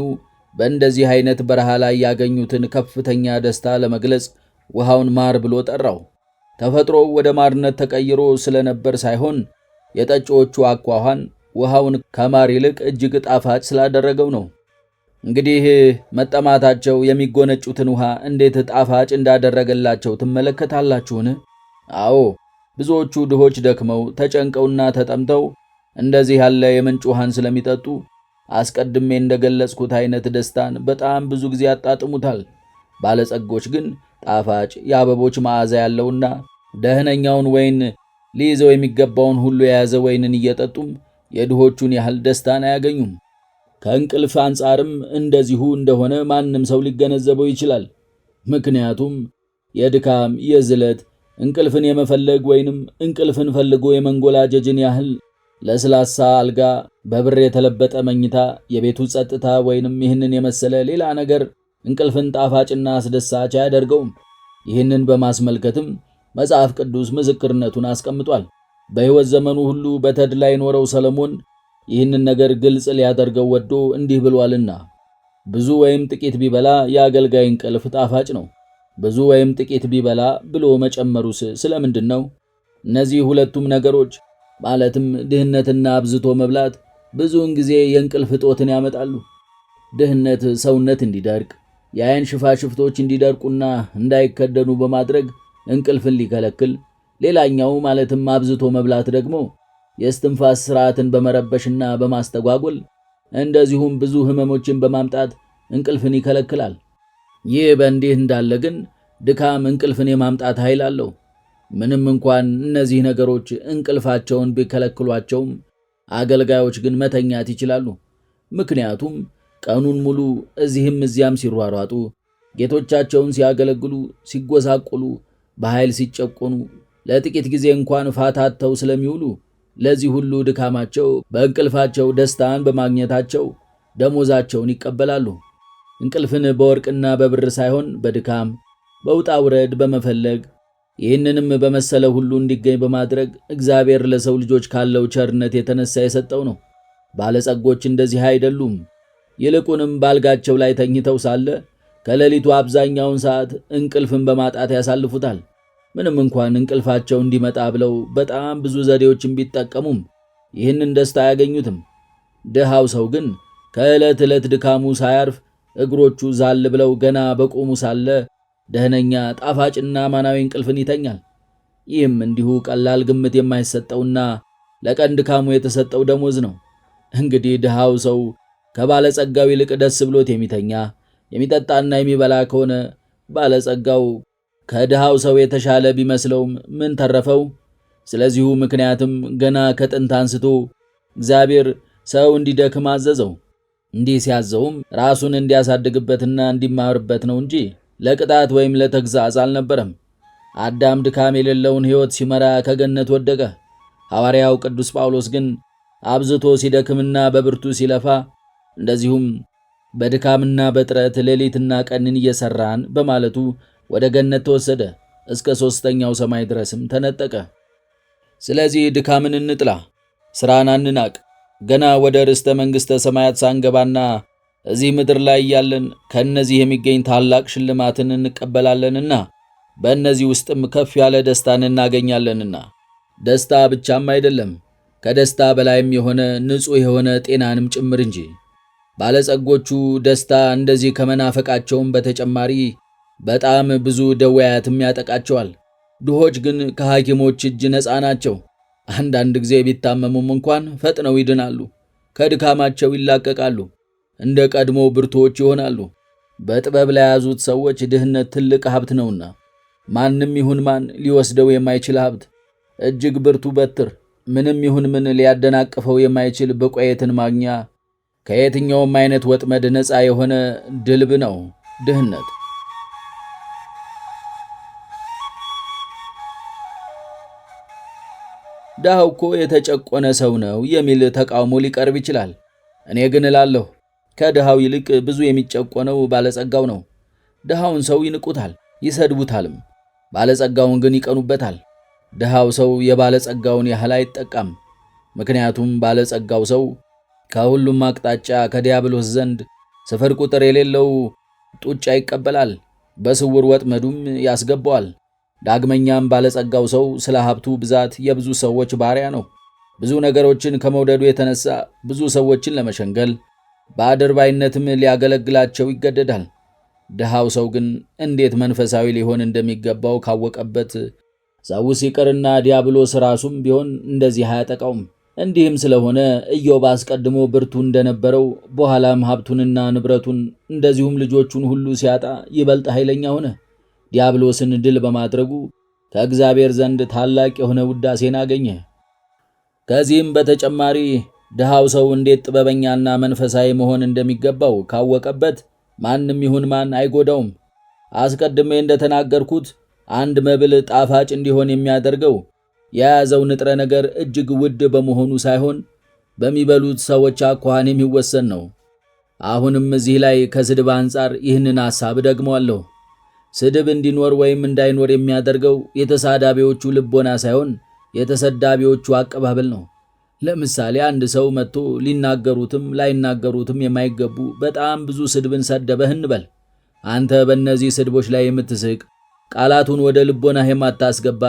በእንደዚህ አይነት በረሃ ላይ ያገኙትን ከፍተኛ ደስታ ለመግለጽ ውሃውን ማር ብሎ ጠራው። ተፈጥሮው ወደ ማርነት ተቀይሮ ስለነበር ሳይሆን የጠጪዎቹ አኳኋን ውሃውን ከማር ይልቅ እጅግ ጣፋጭ ስላደረገው ነው። እንግዲህ መጠማታቸው የሚጎነጩትን ውሃ እንዴት ጣፋጭ እንዳደረገላቸው ትመለከታላችሁን? አዎ፣ ብዙዎቹ ድሆች ደክመው ተጨንቀውና ተጠምተው እንደዚህ ያለ የምንጭ ውሃን ስለሚጠጡ አስቀድሜ እንደገለጽኩት አይነት ደስታን በጣም ብዙ ጊዜ ያጣጥሙታል። ባለጸጎች ግን ጣፋጭ የአበቦች መዓዛ ያለውና ደህነኛውን ወይን ሊይዘው የሚገባውን ሁሉ የያዘ ወይንን እየጠጡም የድሆቹን ያህል ደስታን አያገኙም። ከእንቅልፍ አንጻርም እንደዚሁ እንደሆነ ማንም ሰው ሊገነዘበው ይችላል። ምክንያቱም የድካም የዝለት እንቅልፍን የመፈለግ ወይንም እንቅልፍን ፈልጎ የመንጎላጀጅን ያህል ለስላሳ አልጋ፣ በብር የተለበጠ መኝታ፣ የቤቱ ጸጥታ ወይንም ይህንን የመሰለ ሌላ ነገር እንቅልፍን ጣፋጭና አስደሳች አያደርገውም። ይህንን በማስመልከትም መጽሐፍ ቅዱስ ምስክርነቱን አስቀምጧል። በሕይወት ዘመኑ ሁሉ በተድላ የኖረው ሰለሞን ይህንን ነገር ግልጽ ሊያደርገው ወዶ እንዲህ ብሏልና ብዙ ወይም ጥቂት ቢበላ የአገልጋይ እንቅልፍ ጣፋጭ ነው። ብዙ ወይም ጥቂት ቢበላ ብሎ መጨመሩስ ስለምንድን ነው? እነዚህ ሁለቱም ነገሮች ማለትም ድህነትና አብዝቶ መብላት ብዙውን ጊዜ የእንቅልፍ እጦትን ያመጣሉ። ድህነት ሰውነት እንዲደርቅ፣ የአይን ሽፋሽፍቶች እንዲደርቁና እንዳይከደኑ በማድረግ እንቅልፍን ሊከለክል፣ ሌላኛው ማለትም አብዝቶ መብላት ደግሞ የእስትንፋስ ስርዓትን በመረበሽና በማስተጓጎል እንደዚሁም ብዙ ህመሞችን በማምጣት እንቅልፍን ይከለክላል። ይህ በእንዲህ እንዳለ ግን ድካም እንቅልፍን የማምጣት ኃይል አለው። ምንም እንኳን እነዚህ ነገሮች እንቅልፋቸውን ቢከለክሏቸውም አገልጋዮች ግን መተኛት ይችላሉ። ምክንያቱም ቀኑን ሙሉ እዚህም እዚያም ሲሯሯጡ፣ ጌቶቻቸውን ሲያገለግሉ፣ ሲጎሳቁሉ፣ በኃይል ሲጨቆኑ፣ ለጥቂት ጊዜ እንኳን ፋታተው ስለሚውሉ ለዚህ ሁሉ ድካማቸው በእንቅልፋቸው ደስታን በማግኘታቸው ደሞዛቸውን ይቀበላሉ። እንቅልፍን በወርቅና በብር ሳይሆን በድካም በውጣ ውረድ በመፈለግ ይህንንም በመሰለ ሁሉ እንዲገኝ በማድረግ እግዚአብሔር ለሰው ልጆች ካለው ቸርነት የተነሳ የሰጠው ነው። ባለጸጎች እንደዚህ አይደሉም። ይልቁንም ባልጋቸው ላይ ተኝተው ሳለ ከሌሊቱ አብዛኛውን ሰዓት እንቅልፍን በማጣት ያሳልፉታል። ምንም እንኳን እንቅልፋቸው እንዲመጣ ብለው በጣም ብዙ ዘዴዎችን ቢጠቀሙም ይህንን ደስታ አያገኙትም። ድሃው ሰው ግን ከዕለት ዕለት ድካሙ ሳያርፍ እግሮቹ ዛል ብለው ገና በቆሙ ሳለ ደህነኛ ጣፋጭና ማናዊ እንቅልፍን ይተኛል። ይህም እንዲሁ ቀላል ግምት የማይሰጠውና ለቀን ድካሙ የተሰጠው ደሞዝ ነው። እንግዲህ ድሃው ሰው ከባለጸጋው ይልቅ ደስ ብሎት የሚተኛ የሚጠጣና የሚበላ ከሆነ ባለጸጋው ከድሃው ሰው የተሻለ ቢመስለውም ምን ተረፈው? ስለዚሁ ምክንያትም ገና ከጥንት አንስቶ እግዚአብሔር ሰው እንዲደክም አዘዘው። እንዲህ ሲያዘውም ራሱን እንዲያሳድግበትና እንዲማርበት ነው እንጂ ለቅጣት ወይም ለተግዛዝ አልነበረም። አዳም ድካም የሌለውን ሕይወት ሲመራ ከገነት ወደቀ። ሐዋርያው ቅዱስ ጳውሎስ ግን አብዝቶ ሲደክምና በብርቱ ሲለፋ እንደዚሁም በድካምና በጥረት ሌሊትና ቀንን እየሰራን በማለቱ ወደ ገነት ተወሰደ፣ እስከ 3ኛው ሰማይ ድረስም ተነጠቀ። ስለዚህ ድካምን እንጥላ፣ ሥራን አንናቅ። ገና ወደ ርስተ መንግሥተ ሰማያት ሳንገባና እዚህ ምድር ላይ ያለን ከእነዚህ የሚገኝ ታላቅ ሽልማትን እንቀበላለንና በእነዚህ ውስጥም ከፍ ያለ ደስታን እናገኛለንና። ደስታ ብቻም አይደለም፣ ከደስታ በላይም የሆነ ንጹሕ የሆነ ጤናንም ጭምር እንጂ። ባለጸጎቹ ደስታ እንደዚህ ከመናፈቃቸውም በተጨማሪ በጣም ብዙ ደዌያትም ያጠቃቸዋል። ድሆች ግን ከሐኪሞች እጅ ነፃ ናቸው። አንዳንድ ጊዜ ቢታመሙም እንኳን ፈጥነው ይድናሉ፣ ከድካማቸው ይላቀቃሉ፣ እንደ ቀድሞ ብርቱዎች ይሆናሉ። በጥበብ ለያዙት ሰዎች ድህነት ትልቅ ሀብት ነውና ማንም ይሁን ማን ሊወስደው የማይችል ሀብት፣ እጅግ ብርቱ በትር፣ ምንም ይሁን ምን ሊያደናቅፈው የማይችል በቆየትን ማግኛ፣ ከየትኛውም አይነት ወጥመድ ነፃ የሆነ ድልብ ነው ድህነት። ድሃው እኮ የተጨቆነ ሰው ነው የሚል ተቃውሞ ሊቀርብ ይችላል። እኔ ግን እላለሁ ከድሃው ይልቅ ብዙ የሚጨቆነው ባለጸጋው ነው። ድሃውን ሰው ይንቁታል፣ ይሰድቡታልም፣ ባለጸጋውን ግን ይቀኑበታል። ድሃው ሰው የባለጸጋውን ያህል አይጠቃም። ምክንያቱም ባለጸጋው ሰው ከሁሉም አቅጣጫ ከዲያብሎስ ዘንድ ስፍር ቁጥር የሌለው ጡጫ ይቀበላል፣ በስውር ወጥመዱም ያስገባዋል። ዳግመኛም ባለጸጋው ሰው ስለ ሀብቱ ብዛት የብዙ ሰዎች ባሪያ ነው። ብዙ ነገሮችን ከመውደዱ የተነሳ ብዙ ሰዎችን ለመሸንገል በአድርባይነትም ሊያገለግላቸው ይገደዳል። ድሃው ሰው ግን እንዴት መንፈሳዊ ሊሆን እንደሚገባው ካወቀበት ሰውስ ይቅርና ዲያብሎስ ራሱም ቢሆን እንደዚህ አያጠቃውም። እንዲህም ስለሆነ ኢዮብ አስቀድሞ ብርቱ እንደነበረው በኋላም ሀብቱንና ንብረቱን እንደዚሁም ልጆቹን ሁሉ ሲያጣ ይበልጥ ኃይለኛ ሆነ። ዲያብሎስን ድል በማድረጉ ከእግዚአብሔር ዘንድ ታላቅ የሆነ ውዳሴን አገኘ። ከዚህም በተጨማሪ ድሃው ሰው እንዴት ጥበበኛና መንፈሳዊ መሆን እንደሚገባው ካወቀበት ማንም ይሁን ማን አይጎዳውም። አስቀድሜ እንደተናገርኩት አንድ መብል ጣፋጭ እንዲሆን የሚያደርገው የያዘው ንጥረ ነገር እጅግ ውድ በመሆኑ ሳይሆን በሚበሉት ሰዎች አኳኋን የሚወሰን ነው። አሁንም እዚህ ላይ ከስድብ አንጻር ይህንን ሐሳብ ደግመዋለሁ። ስድብ እንዲኖር ወይም እንዳይኖር የሚያደርገው የተሳዳቢዎቹ ልቦና ሳይሆን የተሰዳቢዎቹ አቀባበል ነው። ለምሳሌ አንድ ሰው መጥቶ ሊናገሩትም ላይናገሩትም የማይገቡ በጣም ብዙ ስድብን ሰደበህ እንበል። አንተ በእነዚህ ስድቦች ላይ የምትስቅ ቃላቱን ወደ ልቦናህ የማታስገባ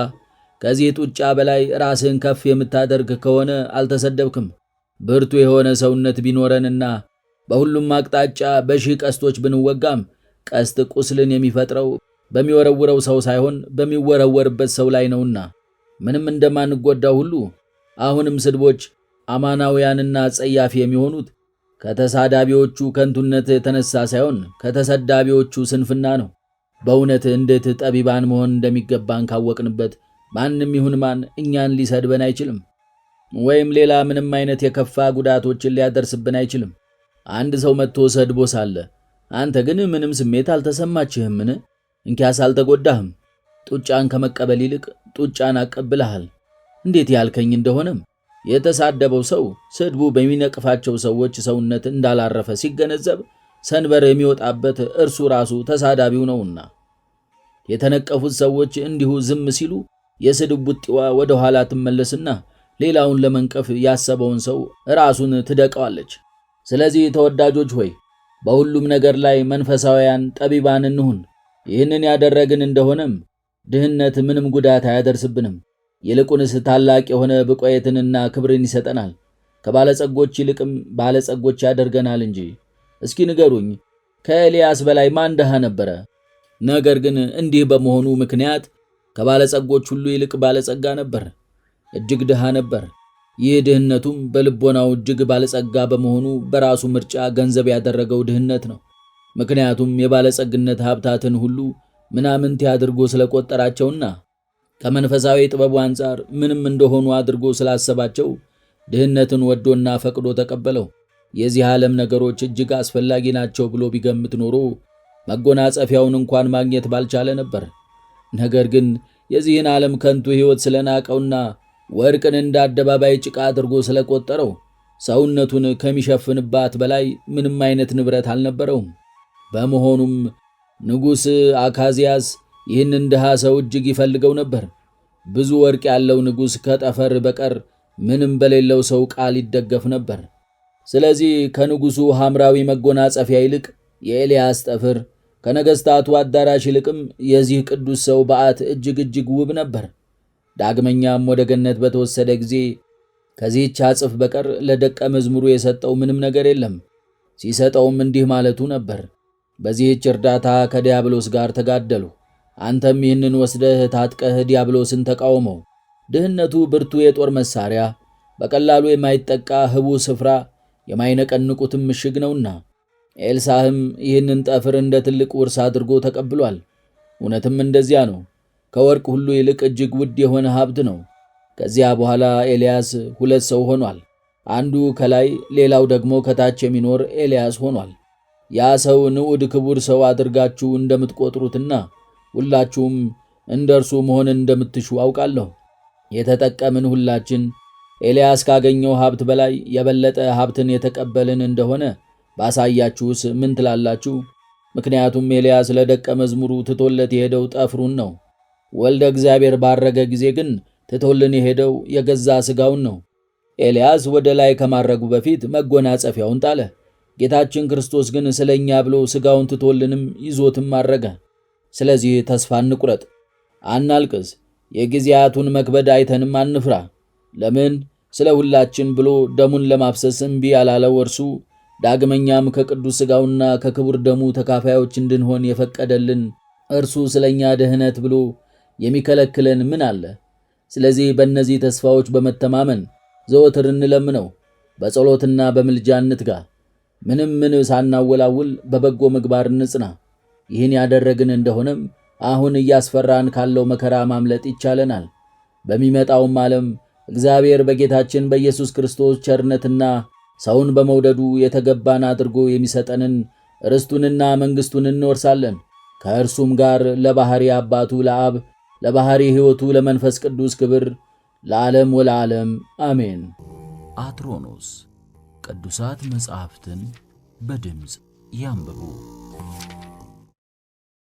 ከዚህ ጡጫ በላይ ራስህን ከፍ የምታደርግ ከሆነ አልተሰደብክም። ብርቱ የሆነ ሰውነት ቢኖረንና በሁሉም አቅጣጫ በሺህ ቀስቶች ብንወጋም ቀስት ቁስልን የሚፈጥረው በሚወረውረው ሰው ሳይሆን በሚወረወርበት ሰው ላይ ነውና ምንም እንደማንጎዳው ሁሉ አሁንም ስድቦች አማናውያንና ጸያፊ የሚሆኑት ከተሳዳቢዎቹ ከንቱነት የተነሳ ሳይሆን ከተሰዳቢዎቹ ስንፍና ነው። በእውነት እንዴት ጠቢባን መሆን እንደሚገባን ካወቅንበት ማንም ይሁን ማን እኛን ሊሰድበን አይችልም፣ ወይም ሌላ ምንም አይነት የከፋ ጉዳቶችን ሊያደርስብን አይችልም። አንድ ሰው መጥቶ ሰድቦ ሳለ አንተ ግን ምንም ስሜት አልተሰማችህምን? እንኪያስ አልተጎዳህም። ጡጫን ከመቀበል ይልቅ ጡጫን አቀብለሃል። እንዴት ያልከኝ እንደሆነም የተሳደበው ሰው ስድቡ በሚነቅፋቸው ሰዎች ሰውነት እንዳላረፈ ሲገነዘብ ሰንበር የሚወጣበት እርሱ ራሱ ተሳዳቢው ነውና። የተነቀፉት ሰዎች እንዲሁ ዝም ሲሉ የስድብ ቡጢዋ ወደ ኋላ ትመለስና ሌላውን ለመንቀፍ ያሰበውን ሰው ራሱን ትደቀዋለች። ስለዚህ ተወዳጆች ሆይ በሁሉም ነገር ላይ መንፈሳውያን ጠቢባን እንሁን። ይህንን ያደረግን እንደሆነም ድህነት ምንም ጉዳት አያደርስብንም። ይልቁንስ ታላቅ የሆነ ብቆየትንና ክብርን ይሰጠናል። ከባለጸጎች ይልቅም ባለጸጎች ያደርገናል እንጂ። እስኪ ንገሩኝ፣ ከኤልያስ በላይ ማን ድሃ ነበረ? ነገር ግን እንዲህ በመሆኑ ምክንያት ከባለጸጎች ሁሉ ይልቅ ባለጸጋ ነበር፣ እጅግ ድሃ ነበር። ይህ ድህነቱም በልቦናው እጅግ ባለጸጋ በመሆኑ በራሱ ምርጫ ገንዘብ ያደረገው ድህነት ነው። ምክንያቱም የባለጸግነት ሀብታትን ሁሉ ምናምንቴ አድርጎ ስለቆጠራቸውና ከመንፈሳዊ ጥበቡ አንጻር ምንም እንደሆኑ አድርጎ ስላሰባቸው ድህነትን ወዶና ፈቅዶ ተቀበለው። የዚህ ዓለም ነገሮች እጅግ አስፈላጊ ናቸው ብሎ ቢገምት ኖሮ መጎናጸፊያውን እንኳን ማግኘት ባልቻለ ነበር። ነገር ግን የዚህን ዓለም ከንቱ ሕይወት ስለናቀውና ወርቅን እንደ አደባባይ ጭቃ አድርጎ ስለቆጠረው ሰውነቱን ከሚሸፍንባት በላይ ምንም አይነት ንብረት አልነበረውም። በመሆኑም ንጉሥ አካዚያስ ይህንን ድሃ ሰው እጅግ ይፈልገው ነበር። ብዙ ወርቅ ያለው ንጉሥ ከጠፈር በቀር ምንም በሌለው ሰው ቃል ይደገፍ ነበር። ስለዚህ ከንጉሡ ሐምራዊ መጎናጸፊያ ይልቅ የኤልያስ ጠፍር፣ ከነገሥታቱ አዳራሽ ይልቅም የዚህ ቅዱስ ሰው በዓት እጅግ ውብ ነበር። ዳግመኛም ወደ ገነት በተወሰደ ጊዜ ከዚህች አጽፍ በቀር ለደቀ መዝሙሩ የሰጠው ምንም ነገር የለም። ሲሰጠውም እንዲህ ማለቱ ነበር፣ በዚህች እርዳታ ከዲያብሎስ ጋር ተጋደሉ። አንተም ይህንን ወስደህ ታጥቀህ ዲያብሎስን ተቃወመው። ድህነቱ ብርቱ የጦር መሳሪያ፣ በቀላሉ የማይጠቃ ህቡ ስፍራ፣ የማይነቀንቁትም ምሽግ ነውና። ኤልሳህም ይህንን ጠፍር እንደ ትልቅ ውርስ አድርጎ ተቀብሏል። እውነትም እንደዚያ ነው። ከወርቅ ሁሉ ይልቅ እጅግ ውድ የሆነ ሀብት ነው። ከዚያ በኋላ ኤልያስ ሁለት ሰው ሆኗል። አንዱ ከላይ ሌላው ደግሞ ከታች የሚኖር ኤልያስ ሆኗል። ያ ሰው ንዑድ ክቡር ሰው አድርጋችሁ እንደምትቆጥሩትና ሁላችሁም እንደ እርሱ መሆን እንደምትሹ አውቃለሁ። የተጠቀምን ሁላችን ኤልያስ ካገኘው ሀብት በላይ የበለጠ ሀብትን የተቀበልን እንደሆነ ባሳያችሁስ ምን ትላላችሁ? ምክንያቱም ኤልያስ ለደቀ መዝሙሩ ትቶለት የሄደው ጠፍሩን ነው። ወልደ እግዚአብሔር ባረገ ጊዜ ግን ትቶልን የሄደው የገዛ ሥጋውን ነው። ኤልያስ ወደ ላይ ከማረጉ በፊት መጎናጸፊያውን ጣለ። ጌታችን ክርስቶስ ግን ስለኛ ብሎ ሥጋውን ትቶልንም ይዞትም አረገ። ስለዚህ ተስፋ እንቁረጥ፣ አናልቅስ፣ የጊዜያቱን መክበድ አይተንም አንፍራ። ለምን? ስለ ሁላችን ብሎ ደሙን ለማፍሰስ እምቢ ያላለው እርሱ ዳግመኛም ከቅዱስ ሥጋውና ከክቡር ደሙ ተካፋዮች እንድንሆን የፈቀደልን እርሱ ስለኛ ደህነት ብሎ የሚከለክለን ምን አለ? ስለዚህ በእነዚህ ተስፋዎች በመተማመን ዘወትር እንለምነው፣ በጸሎትና በምልጃ እንትጋ። ምን ሳናወላውል በበጎ ምግባር እንጽና። ይህን ያደረግን እንደሆነም አሁን እያስፈራን ካለው መከራ ማምለጥ ይቻለናል። በሚመጣውም ዓለም እግዚአብሔር በጌታችን በኢየሱስ ክርስቶስ ቸርነትና ሰውን በመውደዱ የተገባን አድርጎ የሚሰጠንን ርስቱንና መንግሥቱን እንወርሳለን። ከእርሱም ጋር ለባሕሪ አባቱ ለአብ ለባሕሪ ሕይወቱ ለመንፈስ ቅዱስ ክብር ለዓለም ወለዓለም አሜን። አትሮኖስ ቅዱሳት መጻሕፍትን በድምፅ ያንብቡ።